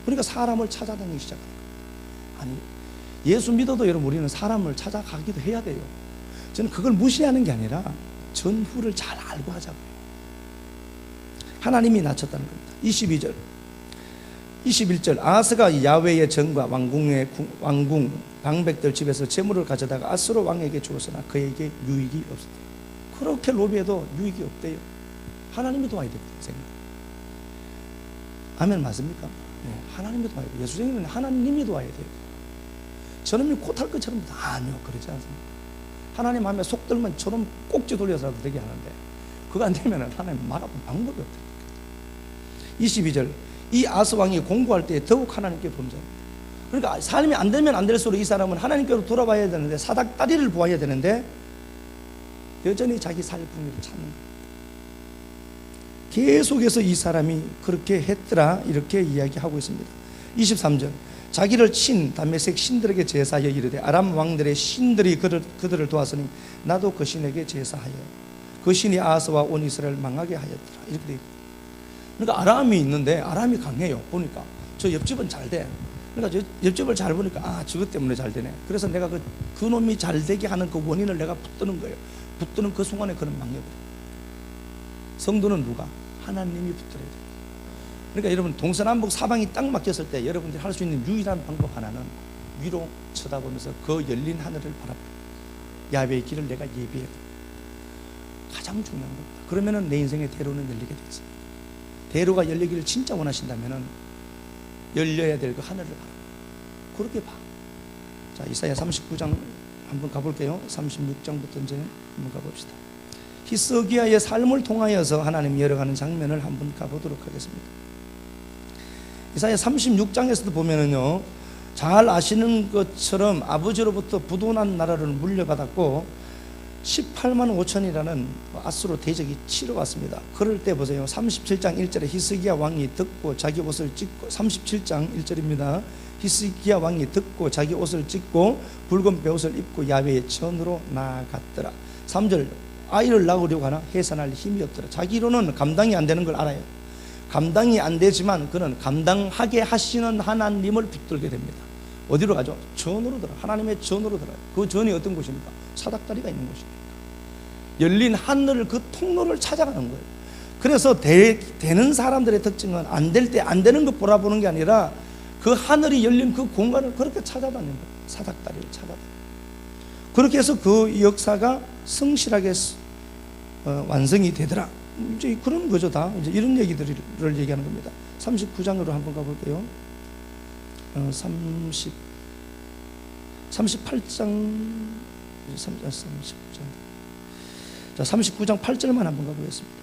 그러니까 사람을 찾아다니기 시작하는 거예요. 아니, 예수 믿어도 여러분 우리는 사람을 찾아가기도 해야 돼요. 저는 그걸 무시하는 게 아니라 전후를 잘 알고 하자고요. 하나님이 낮췄다는 겁니다. 22절 21절 아하스가 야훼의 전과 왕궁 방백들 집에서 재물을 가져다가 아수르 왕에게 주었으나 그에게 유익이 없었대요. 그렇게 로비해도 유익이 없대요. 하나님이 도와야 되거든요. 아멘 맞습니까? 네, 하나님이 도와야 돼요. 예수님은 하나님이 도와야 돼요. 저놈이 곧할 것처럼 아니요 그러지 않습니다. 하나님 하면 속 들면 저놈 꼭지 돌려서라도 되게 하는데 그거 안 되면 하나님 막아본 방법이 없대요. 22절 이 아하스 왕이 공부할 때 더욱 하나님께 범죄합니다. 그러니까 삶이 안 되면 안 될수록 이 사람은 하나님께로 돌아와야 되는데 사닥다리를 보아야 되는데 여전히 자기 살 풍요를 찾는 거예요. 계속해서 이 사람이 그렇게 했더라 이렇게 이야기하고 있습니다. 23절 자기를 친 다메섹 신들에게 제사하여 이르되 아람 왕들의 신들이 그들을 도왔으니 나도 그 신에게 제사하여 그 신이 아하스와 온 이스라엘을 망하게 하였더라 이렇게 되어 있거든요. 그러니까 아람이 있는데 아람이 강해요. 보니까 저 옆집은 잘 돼. 그러니까 저 옆집을 잘 보니까 저것 때문에 잘 되네. 그래서 내가 그 놈이 잘 되게 하는 그 원인을 내가 붙드는 거예요. 붙드는 그 순간에 그는 망해버려요. 성도는 누가? 하나님이 붙들어야 돼요. 그러니까 여러분 동서남북 사방이 딱 막혔을 때 여러분들이 할 수 있는 유일한 방법 하나는 위로 쳐다보면서 그 열린 하늘을 바라보고 야훼의 길을 내가 예비해 둬. 가장 중요한 겁니다. 그러면은 내 인생의 대로는 열리게 되겠습니다. 대로가 열리기를 진짜 원하신다면은 열려야 될 그 하늘을 바라보고 그렇게 봐. 자, 이사야 39장 한번 가볼게요. 36장부터 이제 한번 가봅시다. 히스기야의 삶을 통하여서 하나님이 열어가는 장면을 한번 가보도록 하겠습니다. 이사야 36장에서도 보면은요, 잘 아시는 것처럼 아버지로부터 부도난 나라를 물려받았고 18만 5천이라는 아수르 대적이 치러 왔습니다. 그럴 때 보세요. 37장 1절에 히스기야 왕이 듣고 자기 옷을 찢고, 37장 1절입니다. 히스기야 왕이 듣고 자기 옷을 찢고 붉은 베옷을 입고 야훼의 전으로 나아갔더라. 3절 아이를 낳으려고 하나 해산할 힘이 없더라. 자기로는 감당이 안 되는 걸 알아요. 감당이 안 되지만 그는 감당하게 하시는 하나님을 붙들게 됩니다. 어디로 가죠? 전으로 들어. 하나님의 전으로 들어요. 그 전이 어떤 곳입니까? 사닥다리가 있는 곳입니다. 열린 하늘을, 그 통로를 찾아가는 거예요. 그래서 되는 사람들의 특징은 안 될 때 안 되는 것 보라보는 게 아니라 그 하늘이 열린 그 공간을 그렇게 찾아다니는 거예요. 사닥다리를 찾아다니는 거예요. 그렇게 해서 그 역사가 성실하게 완성이 되더라. 이제 그런 거죠. 다 이제 이런 얘기들을 얘기하는 겁니다. 39장으로 한번 가볼게요. 38장 39장. 자, 39장 8절만 한번 가보겠습니다.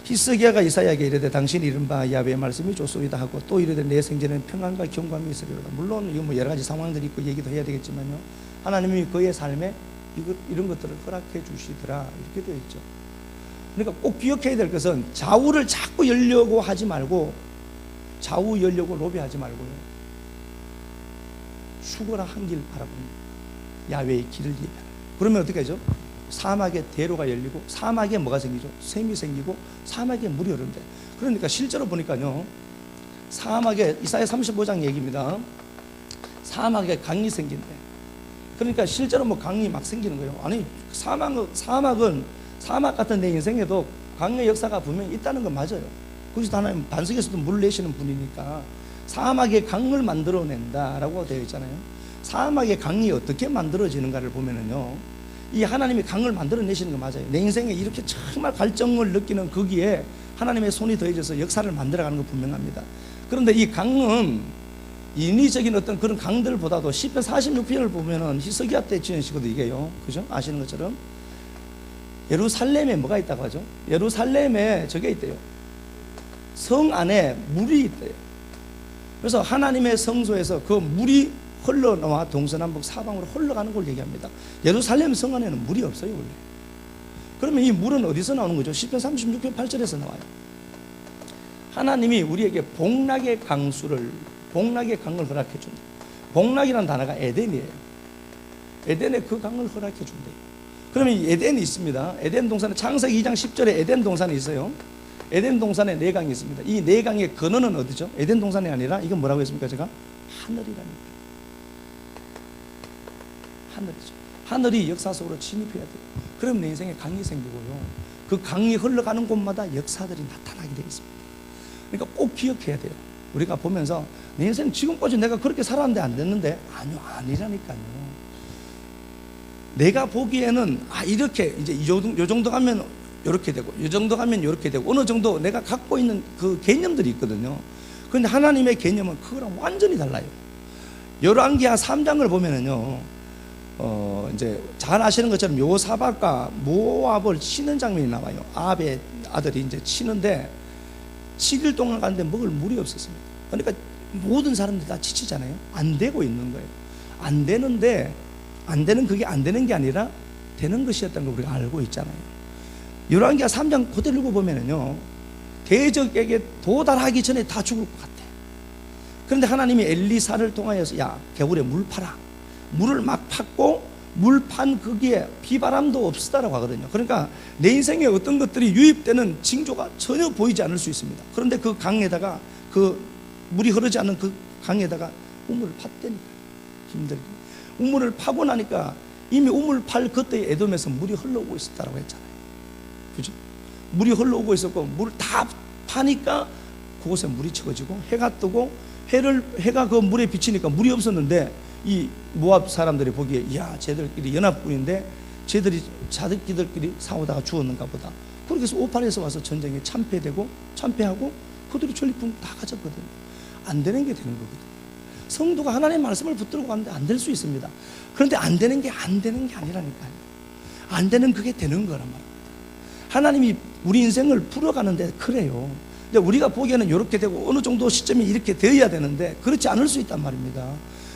히스기야가 이사야에게 이르되 당신이 이른 바 야훼의 말씀이 좋소이다 하고 또 이르되 내 생전에는 평안과 경감이 있으리로다. 물론 이거 뭐 여러 가지 상황들이 있고 얘기도 해야 되겠지만요. 하나님이 그의 삶에 이런 것들을 허락해 주시더라. 이렇게 되어 있죠. 그러니까 꼭 기억해야 될 것은 좌우를 자꾸 열려고 하지 말고, 좌우 열려고 로비하지 말고요. 죽어라 한 길 바라봅니다. 야훼의 길을 얘기하라. 그러면 어떻게 하죠? 사막에 대로가 열리고 사막에 뭐가 생기죠? 샘이 생기고 사막에 물이 흐른대. 그러니까 실제로 보니까요, 사막에 이사야 35장 얘기입니다. 사막에 강이 생긴대. 그러니까 실제로 뭐 강이 막 생기는 거예요. 아니 사막 같은 내 인생에도 강의 역사가 분명히 있다는 건 맞아요. 그리스도 하나님 반석에서도 물을 내시는 분이니까 사막에 강을 만들어낸다라고 되어 있잖아요. 사막에 강이 어떻게 만들어지는가를 보면은요, 이 하나님이 강을 만들어내시는 거 맞아요. 내 인생에 이렇게 정말 갈증을 느끼는 거기에 하나님의 손이 더해져서 역사를 만들어가는 거 분명합니다. 그런데 이 강은 인위적인 어떤 그런 강들보다도 시편 46편을 보면은 히스기야 때 지은 시거든요. 이게요, 그죠? 아시는 것처럼 예루살렘에 뭐가 있다고 하죠? 예루살렘에 저게 있대요. 성 안에 물이 있대요. 그래서 하나님의 성소에서 그 물이 흘러나와 동서남북 사방으로 흘러가는 걸 얘기합니다. 예루살렘 성 안에는 물이 없어요, 원래. 그러면 이 물은 어디서 나오는 거죠? 시편 36편 8절에서 나와요. 하나님이 우리에게 복락의 강을 허락해 준다. 복락이라는 단어가 에덴이에요. 에덴에 그 강을 허락해 준대요. 그러면 에덴이 있습니다. 에덴 동산에 창세기 2장 10절에 에덴 동산이 있어요. 에덴 동산에 네 강이 있습니다. 이 네 강의 근원은 어디죠? 에덴 동산이 아니라 이건 뭐라고 했습니까? 제가 하늘이라니까. 하늘이죠. 하늘이 역사 속으로 진입해야 돼요. 그럼 내 인생에 강이 생기고요, 그 강이 흘러가는 곳마다 역사들이 나타나게 되어 있습니다. 그러니까 꼭 기억해야 돼요. 우리가 보면서 내 인생 지금까지 내가 그렇게 살았는데 안 됐는데, 아니요, 아니라니까요. 내가 보기에는 이렇게 이제 이 정도 가면 이렇게 되고, 이 정도 가면 이렇게 되고, 어느 정도 내가 갖고 있는 그 개념들이 있거든요. 그런데 하나님의 개념은 그거랑 완전히 달라요. 열왕기하 3장을 보면은요, 이제 잘 아시는 것처럼 요사박과 모압을 치는 장면이 나와요. 아합의 아들이 이제 치는데 7일 동안 갔는데 먹을 물이 없었습니다. 그러니까 모든 사람들이 다 지치잖아요. 안 되고 있는 거예요. 안 되는데, 그게 안 되는 게 아니라 되는 것이었다는 걸 우리가 알고 있잖아요. 열왕기하 3장 그대로 읽어보면은요, 대적에게 도달하기 전에 다 죽을 것 같아. 그런데 하나님이 엘리사를 통하여서 야, 개울에 물 파라. 물을 막 팠고, 물 판 거기에 비바람도 없었다라고 하거든요. 그러니까 내 인생에 어떤 것들이 유입되는 징조가 전혀 보이지 않을 수 있습니다. 그런데 그 강에다가, 그 물이 흐르지 않는 그 강에다가 우물을 팠다니까요. 힘들게 우물을 파고 나니까 이미 우물 팔 그때의 에돔에서 물이 흘러오고 있었다라고 했잖아요. 그죠? 물이 흘러오고 있었고, 물 다 파니까 그곳에 물이 채워지고 해가 뜨고, 해가 그 물에 비치니까 물이 없었는데, 이 모압 사람들이 보기에 야, 쟤들끼리 연합군인데 쟤들이 자기들끼리 싸우다가 죽었는가 보다. 그렇게 해서 오팔에서 와서 전쟁에 참패하고 그들이 전리품 다 가졌거든요. 안 되는 게 되는 거거든요. 성도가 하나님의 말씀을 붙들고 가는데 안 될 수 있습니다. 그런데 안 되는 게 아니라니까요. 안 되는 그게 되는 거란 말입니다. 하나님이 우리 인생을 풀어가는데 그래요. 이제 우리가 보기에는 이렇게 되고 어느 정도 시점이 이렇게 되어야 되는데 그렇지 않을 수 있단 말입니다.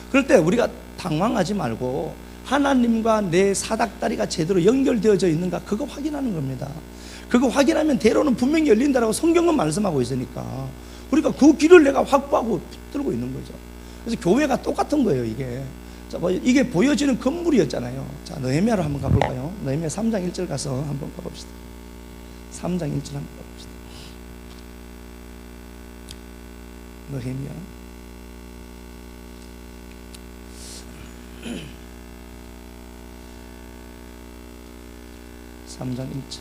그럴 때 우리가 당황하지 말고 하나님과 내 사닥다리가 제대로 연결되어져 있는가 그거 확인하는 겁니다. 그거 확인하면 대로는 분명히 열린다라고 성경은 말씀하고 있으니까 그러니까 그 길을 내가 확보하고 붙들고 있는 거죠. 그래서 교회가 똑같은 거예요. 이게 자, 이게 보여지는 건물이었잖아요. 자, 느헤미야로 한번 가볼까요? 느헤미야 3장 1절 가서 한번 가봅시다. 3장 1절 한번 가봅시다. 느헤미야 3장 1절.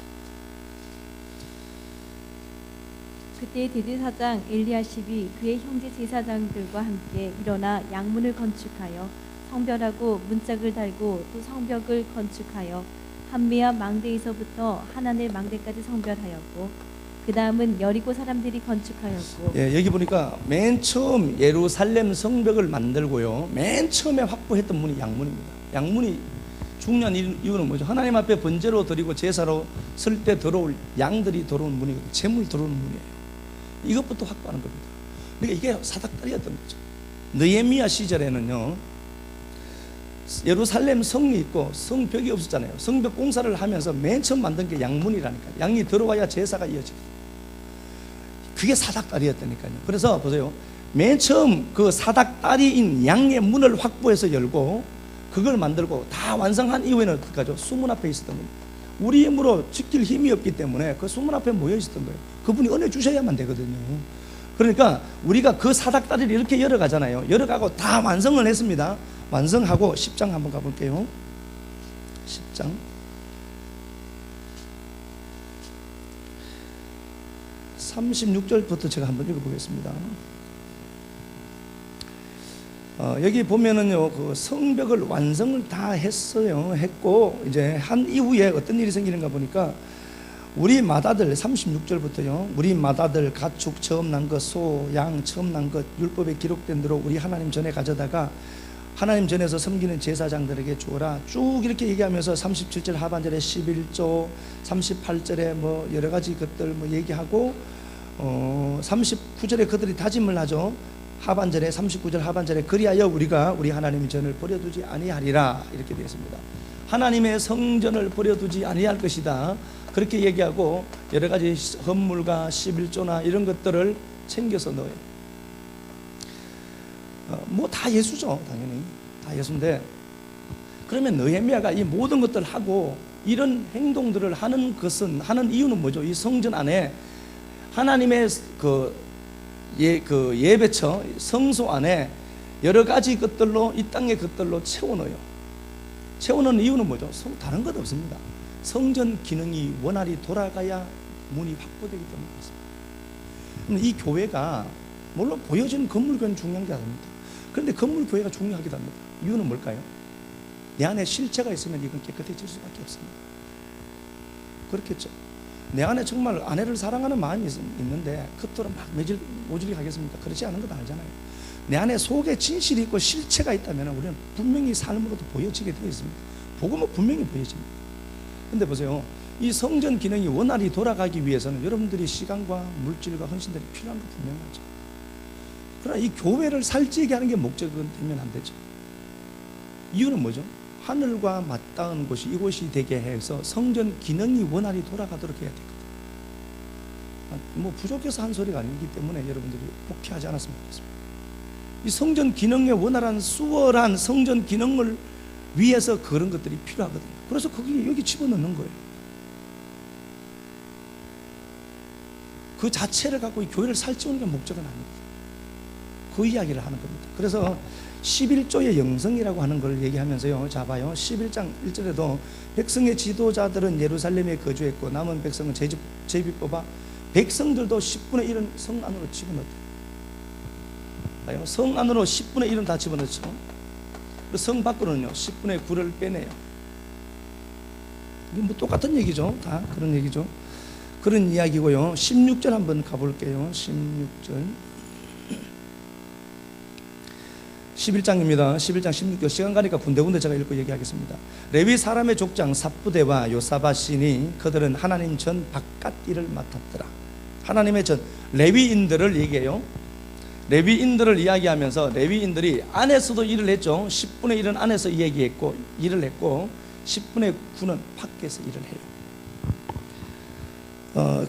그때 대제사장 엘리야십이 그의 형제 제사장들과 함께 일어나 양문을 건축하여 성벽하고 문짝을 달고 또 성벽을 건축하여 한메아 망대에서부터 하나넬 망대까지 성벽하였고 그 다음은 여리고 사람들이 건축하였고. 예, 여기 보니까 맨 처음 예루살렘 성벽을 만들고요, 맨 처음에 확보했던 문이 양문입니다. 양문이 중요한 이유는 뭐죠? 하나님 앞에 번제로 드리고 제사로 설 때 들어올 양들이 들어온 문이거든요. 제물 들어오는 문이에요. 이것부터 확보하는 겁니다. 그러니까 이게 사닥다리였던 거죠. 느헤미야 시절에는요, 예루살렘 성이 있고 성벽이 없었잖아요. 성벽 공사를 하면서 맨 처음 만든 게 양문이라니까요. 양이 들어와야 제사가 이어지거든요. 그게 사닥다리였다니까요. 그래서 보세요. 맨 처음 그 사닥다리인 양의 문을 확보해서 열고 그걸 만들고 다 완성한 이후에는 어떡하죠? 수문 앞에 있었던 겁니다. 우리 힘으로 지킬 힘이 없기 때문에 그 수문 앞에 모여 있었던 거예요. 그분이 은혜 주셔야만 되거든요. 그러니까 우리가 그 사닥다리를 이렇게 열어가잖아요. 열어가고 다 완성을 했습니다. 완성하고 10장 한번 가볼게요. 10장 36절부터 제가 한번 읽어보겠습니다. 여기 보면은요, 그 성벽을 완성을 다 했어요. 했고 이제 한 이후에 어떤 일이 생기는가 보니까 우리 마다들 36절부터요, 우리 마다들 가축 처음 난 것, 소, 양 처음 난 것 율법에 기록된 대로 우리 하나님 전에 가져다가 하나님 전에서 섬기는 제사장들에게 주어라. 쭉 이렇게 얘기하면서 37절 하반절에 11조, 38절에 뭐 여러 가지 것들 뭐 얘기하고 39절에 그들이 다짐을 하죠. 하반절에 39절 하반절에 그리하여 우리가 우리 하나님의 전을 버려두지 아니하리라 이렇게 되어 있습니다. 하나님의 성전을 버려두지 아니할 것이다. 그렇게 얘기하고 여러 가지 헌물과 11조나 이런 것들을 챙겨서 넣어요. 뭐 다 예수죠. 당연히 다 예수인데, 그러면 느헤미야가 이 모든 것들을 하고 이런 행동들을 하는 이유는 뭐죠? 이 성전 안에 하나님의 그 예배처 성소 안에 여러 가지 것들로 이 땅의 것들로 채워넣어요. 채워넣는 이유는 뭐죠? 다른 것 없습니다. 성전 기능이 원활히 돌아가야 문이 확보되기 때문에 그렇습니다. 이 교회가 물론 보여지는 건물교회는 중요한 게 아닙니다. 그런데 건물교회가 중요하기도 합니다. 이유는 뭘까요? 내 안에 실체가 있으면 이건 깨끗해질 수밖에 없습니다. 그렇겠죠. 내 안에 정말 아내를 사랑하는 마음이 있는데 겉으로 막 모질게 하겠습니까? 그렇지 않은 건 알잖아요. 내 안에 속에 진실이 있고 실체가 있다면 우리는 분명히 삶으로도 보여지게 되어 있습니다. 복음은 분명히 보여집니다. 근데 보세요, 이 성전 기능이 원활히 돌아가기 위해서는 여러분들이 시간과 물질과 헌신들이 필요한 거 분명하죠. 그러나 이 교회를 살찌게 하는 게 목적은 되면 안 되죠. 이유는 뭐죠? 하늘과 맞닿은 곳이 이곳이 되게 해서 성전 기능이 원활히 돌아가도록 해야 되거든요. 뭐 부족해서 한 소리가 아니기 때문에 여러분들이 복귀하지 않았으면 좋겠습니다. 이 성전 기능의 원활한 수월한 성전 기능을 위해서 그런 것들이 필요하거든요. 그래서 거기 여기 집어넣는 거예요. 그 자체를 갖고 이 교회를 살찌우는 게 목적은 아닙니다. 그 이야기를 하는 겁니다. 그래서 11조의 영성이라고 하는 걸 얘기하면서요, 자 봐요, 11장 1절에도 백성의 지도자들은 예루살렘에 거주했고 남은 백성은 제비 뽑아 백성들도 10분의 1은 성 안으로 집어넣었대요. 봐요, 성 안으로 10분의 1은 다 집어넣죠. 성 밖으로는요 10분의 9를 빼내요. 이게 뭐 똑같은 얘기죠. 다 그런 얘기죠. 그런 이야기고요. 16절 한번 가볼게요. 16절 11장입니다. 11장 16절 시간 가니까 군데군데 제가 읽고 얘기하겠습니다. 레위 사람의 족장 삽부대와 요사바시니 그들은 하나님 전 바깥 일을 맡았더라. 하나님의 레위인들을 얘기해요. 레위인들을 이야기하면서 레위인들이 안에서도 일을 했죠. 10분의 1은 안에서 얘기했고 일을 했고 10분의 9는 밖에서 일을 해요.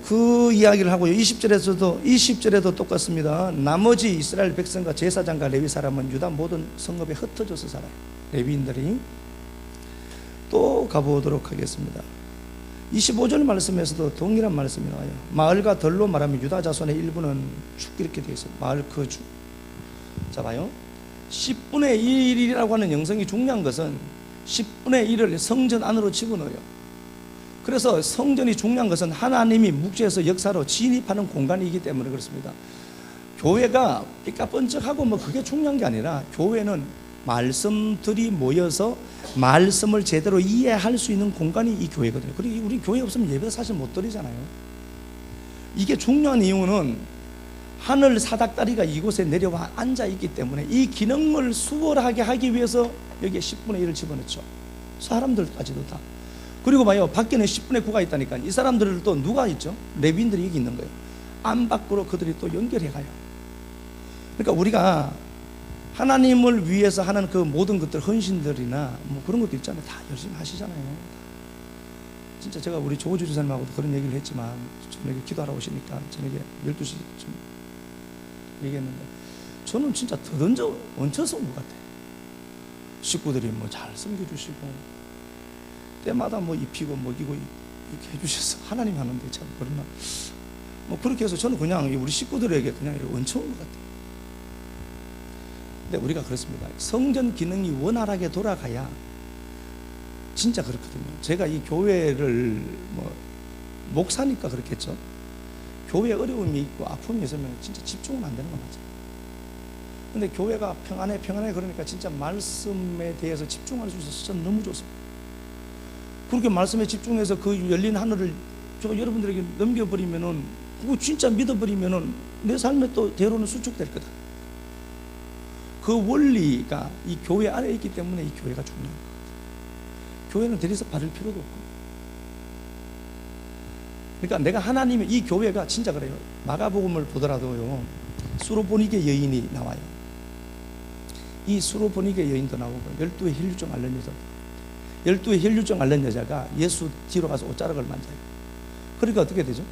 그 이야기를 하고요. 20절에도 똑같습니다. 나머지 이스라엘 백성과 제사장과 레위 사람은 유다 모든 성읍에 흩어져서 살아요. 레위인들이. 또 가보도록 하겠습니다. 25절 말씀에서도 동일한 말씀이 나와요. 마을과 덜로 말하면 유다 자손의 일부는 축 이렇게 되어 있어요. 마을 그 축. 자 봐요. 10분의 1이라고 하는 영성이 중요한 것은 10분의 1을 성전 안으로 집어넣어요. 그래서 성전이 중요한 것은 하나님이 묵시에서 역사로 진입하는 공간이기 때문에 그렇습니다. 교회가 삐까뻔쩍하고 뭐 그게 중요한 게 아니라 교회는 말씀들이 모여서 말씀을 제대로 이해할 수 있는 공간이 이 교회거든요. 그리고 우리 교회 없으면 예배 사실 못 드리잖아요. 이게 중요한 이유는 하늘 사닥다리가 이곳에 내려와 앉아 있기 때문에 이 기능을 수월하게 하기 위해서 여기에 10분의 1을 집어넣죠. 사람들까지도 다. 그리고 봐요. 밖에는 10분의 9가 있다니까. 이 사람들을 또 누가 있죠? 레위인들이 여기 있는 거예요. 안 밖으로 그들이 또 연결해 가요. 그러니까 우리가 하나님을 위해서 하는 그 모든 것들, 헌신들이나 뭐 그런 것도 있잖아요. 다 열심히 하시잖아요. 진짜 제가 우리 조호주 주사님하고도 그런 얘기를 했지만 저녁에 기도하러 오시니까 저녁에 12시쯤 얘기했는데 저는 진짜 더 얹혀서 온 것 같아요. 식구들이 뭐 잘 섬겨주시고 때마다 뭐 입히고 먹이고 이렇게 해주셔서 하나님 하는데 참 그러나 뭐 그렇게 해서 저는 그냥 우리 식구들에게 그냥 얹혀온 것 같아요. 근데 우리가 그렇습니다. 성전 기능이 원활하게 돌아가야 진짜 그렇거든요. 제가 이 교회를 뭐 목사니까 그렇겠죠. 교회에 어려움이 있고 아픔이 있으면 진짜 집중은 안 되는 건 맞아요. 근데 교회가 평안해 그러니까 진짜 말씀에 대해서 집중할 수 있어서 저는 너무 좋습니다. 그렇게 말씀에 집중해서 그 열린 하늘을 저 여러분들에게 넘겨버리면은 그거 진짜 믿어버리면은 내 삶의 또 대로는 수축될 거다. 그 원리가 이 교회 안에 있기 때문에 이 교회가 중요한 거예요. 교회는 데려서 바를 필요도 없고. 그러니까 내가 하나님의 이 교회가 진짜 그래요. 마가복음을 보더라도요. 수로보니게 여인이 나와요. 이 수로보니게 여인도 나오고 12의 혈류증 앓는 여자도 12의 혈류증 앓는 여자가 예수 뒤로 가서 옷자락을 만져요. 그러니까 어떻게 되죠?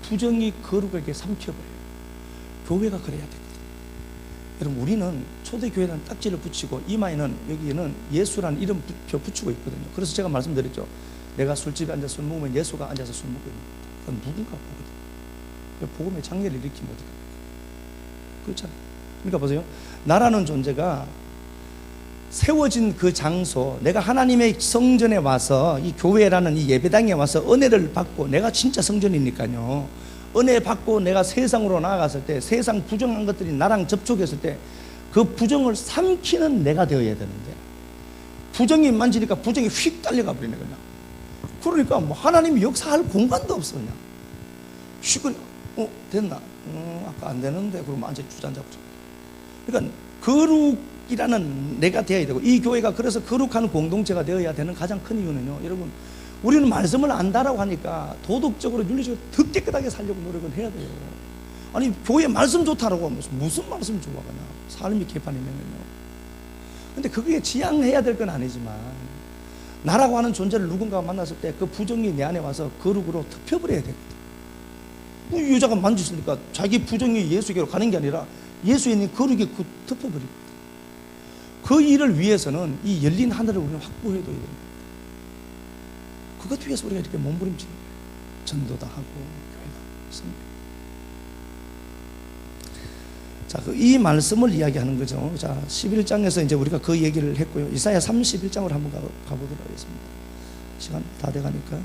부정이 거룩하게 삼켜버려요. 교회가 그래야 되거든요. 여러분 우리는 초대교회는 딱지를 붙이고 이마에는 여기에는 예수라는 이름표 붙이고 있거든요. 그래서 제가 말씀드렸죠. 내가 술집에 앉아서 술 먹으면 예수가 앉아서 술 먹고 있는 거다. 그건 누군가 보거든요. 복음의 장례를 일으키면 어떡합니까? 그렇잖아요. 그러니까 보세요. 나라는 존재가 세워진 그 장소, 내가 하나님의 성전에 와서 이 교회라는 이 예배당에 와서 은혜를 받고 내가 진짜 성전이니까요. 은혜 받고 내가 세상으로 나아갔을 때 세상 부정한 것들이 나랑 접촉했을 때 그 부정을 삼키는 내가 되어야 되는데 부정이 만지니까 부정이 휙 달려가 버리네 그냥. 그러니까 뭐 하나님이 역사할 공간도 없어 그냥. 쉬고 됐나? 아까 안 되는데 그러면 앉아 주저앉아 버려. 그러니까 거룩이라는 내가 되어야 되고 이 교회가 그래서 거룩한 공동체가 되어야 되는 가장 큰 이유는요. 여러분 우리는 말씀을 안다라고 하니까 도덕적으로 윤리적으로 더 깨끗하게 살려고 노력을 해야 돼요. 아니 교회 말씀 좋다라고 하면 무슨 말씀 좋아 그냥 삶이 개판이면요. 근데 그게 지향해야 될 건 아니지만 나라고 하는 존재를 누군가가 만났을 때 그 부정이 내 안에 와서 거룩으로 덮여버려야 되거든. 이 여자가 만지니까 자기 부정이 예수에게로 가는 게 아니라 예수에 있는 거룩이 그 덮어버리거든. 그 일을 위해서는 이 열린 하늘을 우리는 확보해둬야 됩니다. 그것 위해서 우리가 이렇게 몸부림치는 거예요. 전도도 하고 교회도 하고. 자, 이 말씀을 이야기하는 거죠. 자, 11장에서 이제 우리가 그 얘기를 했고요. 이사야 31장으로 한번 가보도록 하겠습니다. 시간 다 돼가니까.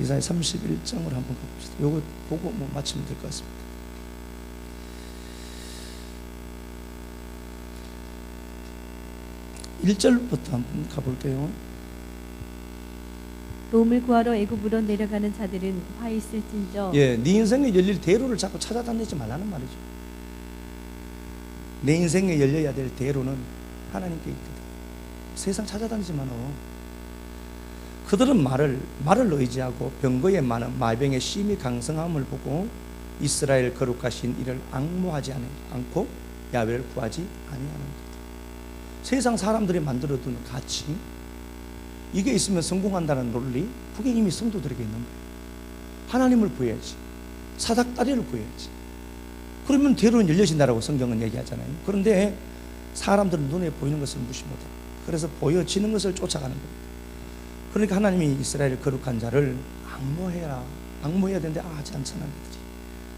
이사야 31장으로 한번 가봅시다. 요거 보고 뭐 마치면 될 것 같습니다. 1절부터 한번 가볼게요. 도움을 구하러 애굽으로 내려가는 자들은 화 있을진저. 네 인생에 열릴 대로를 자꾸 찾아다니지 말라는 말이죠. 내 인생에 열려야 될 대로는 하나님께 있거든. 세상 찾아다니지 마라. 그들은 말을 의지하고 병거에 많은 마병의 심히 강성함을 보고 이스라엘 거룩하신 이를 앙모하지 않고 야훼를 구하지 아니하는 것. 세상 사람들이 만들어둔 가치, 이게 있으면 성공한다는 논리, 그게 이미 성도들에게 있는 거예요. 하나님을 구해야지, 사닥다리를 구해야지. 그러면 대로는 열려진다라고 성경은 얘기하잖아요. 그런데 사람들은 눈에 보이는 것을 무시 못해요. 그래서 보여지는 것을 쫓아가는 겁니다. 그러니까 하나님이 이스라엘 거룩한 자를 앙모해라, 앙모해야 되는데 하지 않잖아.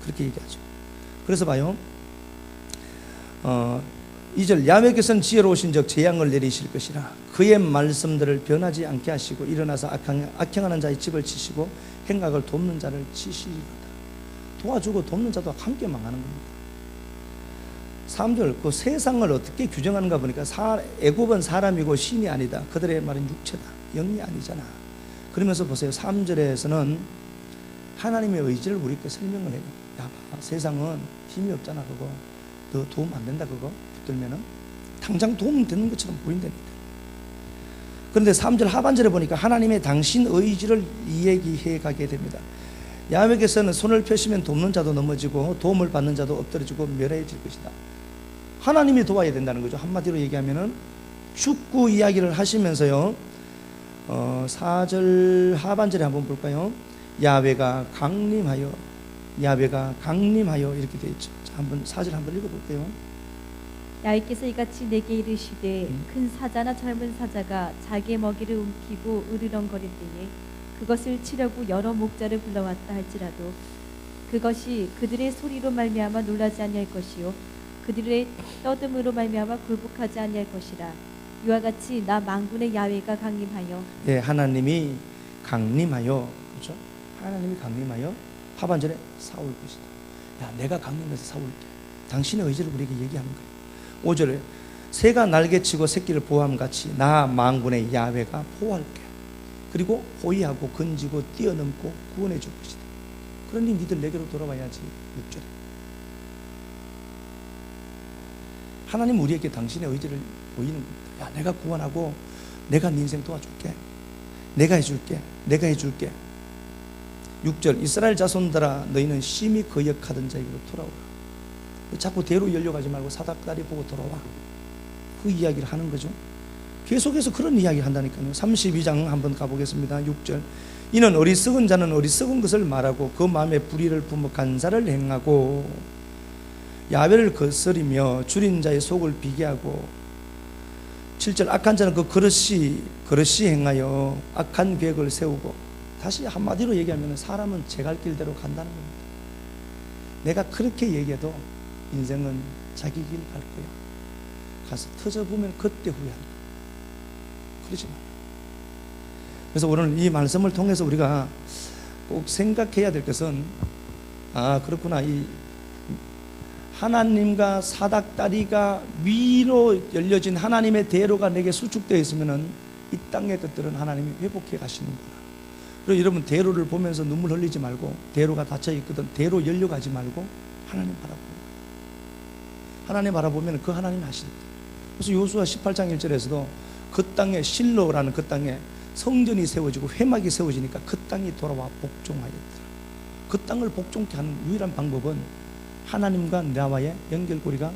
그렇게 얘기하죠. 그래서 봐요, 2절, 야훼께서는 지혜로우신 적 재앙을 내리실 것이라 그의 말씀들을 변하지 않게 하시고 일어나서 악행하는 자의 집을 치시고 행악을 돕는 자를 치시리로다. 도와주고 돕는 자도 함께 망하는 겁니다. 3절, 그 세상을 어떻게 규정하는가 보니까 애굽은 사람이고 신이 아니다. 그들의 말은 육체다, 영이 아니잖아. 그러면서 보세요, 3절에서는 하나님의 의지를 우리께 설명을 해요. 야, 세상은 힘이 없잖아. 그거 너 도움 안 된다. 그거 붙들면은 당장 도움 되는 것처럼 보인다니까. 그런데 3절 하반절에 보니까 하나님의 당신 의지를 이야기해 가게 됩니다. 야훼께서는 손을 펴시면 돕는 자도 넘어지고 도움을 받는 자도 엎드러지고 멸해질 것이다. 하나님이 도와야 된다는 거죠. 한마디로 얘기하면은 축구 이야기를 하시면서요, 4절 하반절에 한번 볼까요? 야훼가 강림하여 이렇게 되어 있죠. 자, 한번 4절 한번 읽어볼게요. 야훼께서 이같이 내게 이르시되 큰 사자나 젊은 사자가 자기의 먹이를 움키고 으르렁거릴 때에 그것을 치려고 여러 목자를 불러왔다 할지라도 그것이 그들의 소리로 말미암아 놀라지 아니할 것이요 그들의 떠듦으로 말미암아 굴복하지 아니할 것이라. 이와 같이 나 만군의 야훼가 강림하여, 예, 하나님이 강림하여, 그렇죠? 하나님이 강림하여 하반절에 싸울 것이다. 야, 내가 강림해서 싸울게. 당신의 의지를 우리에게 얘기하는 거예요. 5절에 새가 날개치고 새끼를 보호함같이 나 만군의 야훼가 보호할게. 그리고 호위하고 건지고 뛰어넘고 구원해 줄 것이다. 그러니 니들 내게로 돌아와야지. 6절에 하나님 우리에게 당신의 의지를 보이는 겁니다. 야, 내가 구원하고 내가 네 인생 도와줄게. 내가 해줄게. 6절, 이스라엘 자손들아 너희는 심히 거역하던 자에게로 돌아오라. 자꾸 대로 열려가지 말고 사닥다리 보고 돌아와. 그 이야기를 하는 거죠. 계속해서 그런 이야기를 한다니까요. 32장 한번 가보겠습니다. 6절, 이는 어리석은 자는 어리석은 것을 말하고 그 마음에 불의를 품어 간사를 행하고 야훼를 거스리며 줄인 자의 속을 비게 하고. 7절, 악한 자는 그 그릇이 행하여 악한 계획을 세우고. 다시 한마디로 얘기하면 사람은 제 갈 길대로 간다는 겁니다. 내가 그렇게 얘기해도 인생은 자기 길 갈 거야. 가서 터져보면 그때 후회한다. 그러지 마. 그래서 오늘 이 말씀을 통해서 우리가 꼭 생각해야 될 것은, 그렇구나, 이 하나님과 사닥다리가 위로 열려진 하나님의 대로가 내게 수축되어 있으면은 이 땅의 것들은 하나님이 회복해 가시는구나. 그리고 여러분, 대로를 보면서 눈물 흘리지 말고, 대로가 닫혀 있거든 대로 열려가지 말고 하나님 바라보는 거예요. 하나님 바라보면 그 하나님 하시는 거예요. 그래서 요수아 18장 1절에서도 그 땅에 실로라는 그 땅에 성전이 세워지고 회막이 세워지니까 그 땅이 돌아와 복종하였더라. 그 땅을 복종케 하는 유일한 방법은 하나님과 나와의 연결고리가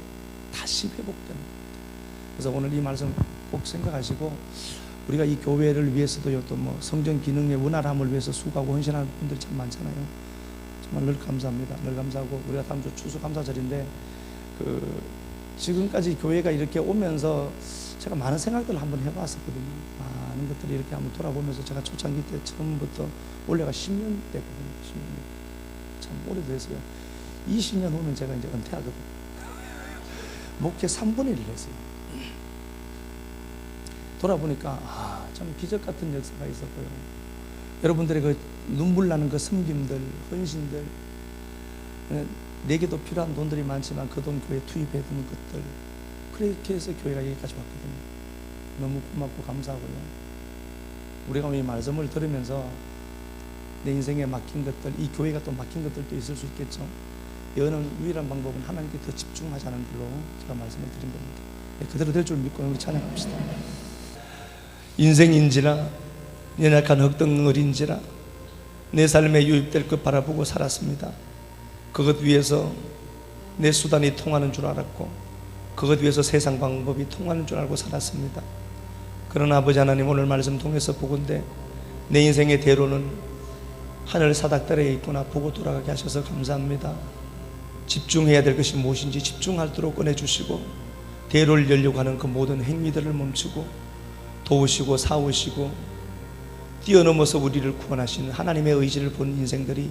다시 회복되는 겁니다. 그래서 오늘 이 말씀 꼭 생각하시고, 우리가 이 교회를 위해서도요, 또 뭐 성전 기능의 원활함을 위해서 수고하고 헌신하는 분들이 참 많잖아요. 정말 늘 감사합니다. 늘 감사하고, 우리가 다음 주 추수감사절인데 지금까지 교회가 이렇게 오면서 제가 많은 생각들을 한번 해봤었거든요. 많은 것들이 이렇게 한번 돌아보면서 제가 초창기 때 처음부터 올해가 10년 때거든요. 10년. 참 오래됐어요. 20년 후면 제가 이제 은퇴하거든요. 목회 3분의 1을 했어요. 돌아보니까 참 기적 같은 역사가 있었고요. 여러분들의 그 눈물 나는 그 섬김들, 헌신들, 내게도 필요한 돈들이 많지만 그 돈 교회에 투입해 두는 것들, 그렇게 해서 교회가 여기까지 왔거든요. 너무 고맙고 감사하고요. 우리가 이 말씀을 들으면서 내 인생에 막힌 것들, 이 교회가 또 막힌 것들도 있을 수 있겠죠. 여는 유일한 방법은 하나님께 더 집중하자는 걸로 제가 말씀을 드린 겁니다. 그대로 될 줄 믿고 우리 찬양합시다. 인생인지라 연약한 흙덩어리인지라 내 삶에 유입될 것 바라보고 살았습니다. 그것 위해서 내 수단이 통하는 줄 알았고 그것 위해서 세상 방법이 통하는 줄 알고 살았습니다. 그러나 아버지 하나님, 오늘 말씀 통해서 보건대 내 인생의 대로는 하늘 사닥다리에 있구나 보고 돌아가게 하셔서 감사합니다. 집중해야 될 것이 무엇인지 집중하도록 꺼내주시고 대로를 열려고 하는 그 모든 행위들을 멈추고 도우시고 사오시고 뛰어넘어서 우리를 구원하시는 하나님의 의지를 본 인생들이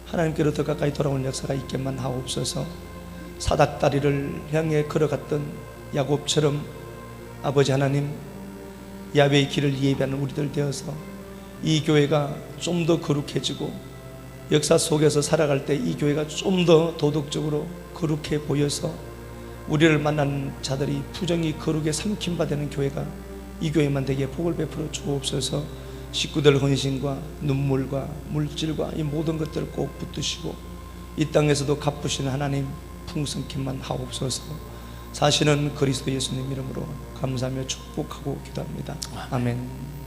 하나님께로 더 가까이 돌아온 역사가 있게만 하옵소서. 사닥다리를 향해 걸어갔던 야곱처럼 아버지 하나님, 야훼의 길을 예비하는 우리들 되어서 이 교회가 좀 더 거룩해지고 역사 속에서 살아갈 때 이 교회가 좀 더 도덕적으로 거룩해 보여서 우리를 만난 자들이 부정이 거룩에 삼킴바 되는 교회가 이 교회만 되게 복을 베풀어 주옵소서. 식구들 헌신과 눈물과 물질과 이 모든 것들을 꼭 붙드시고 이 땅에서도 갚으시는 하나님 풍성케만 하옵소서. 사실은 그리스도 예수님 이름으로 감사하며 축복하고 기도합니다. 아멘.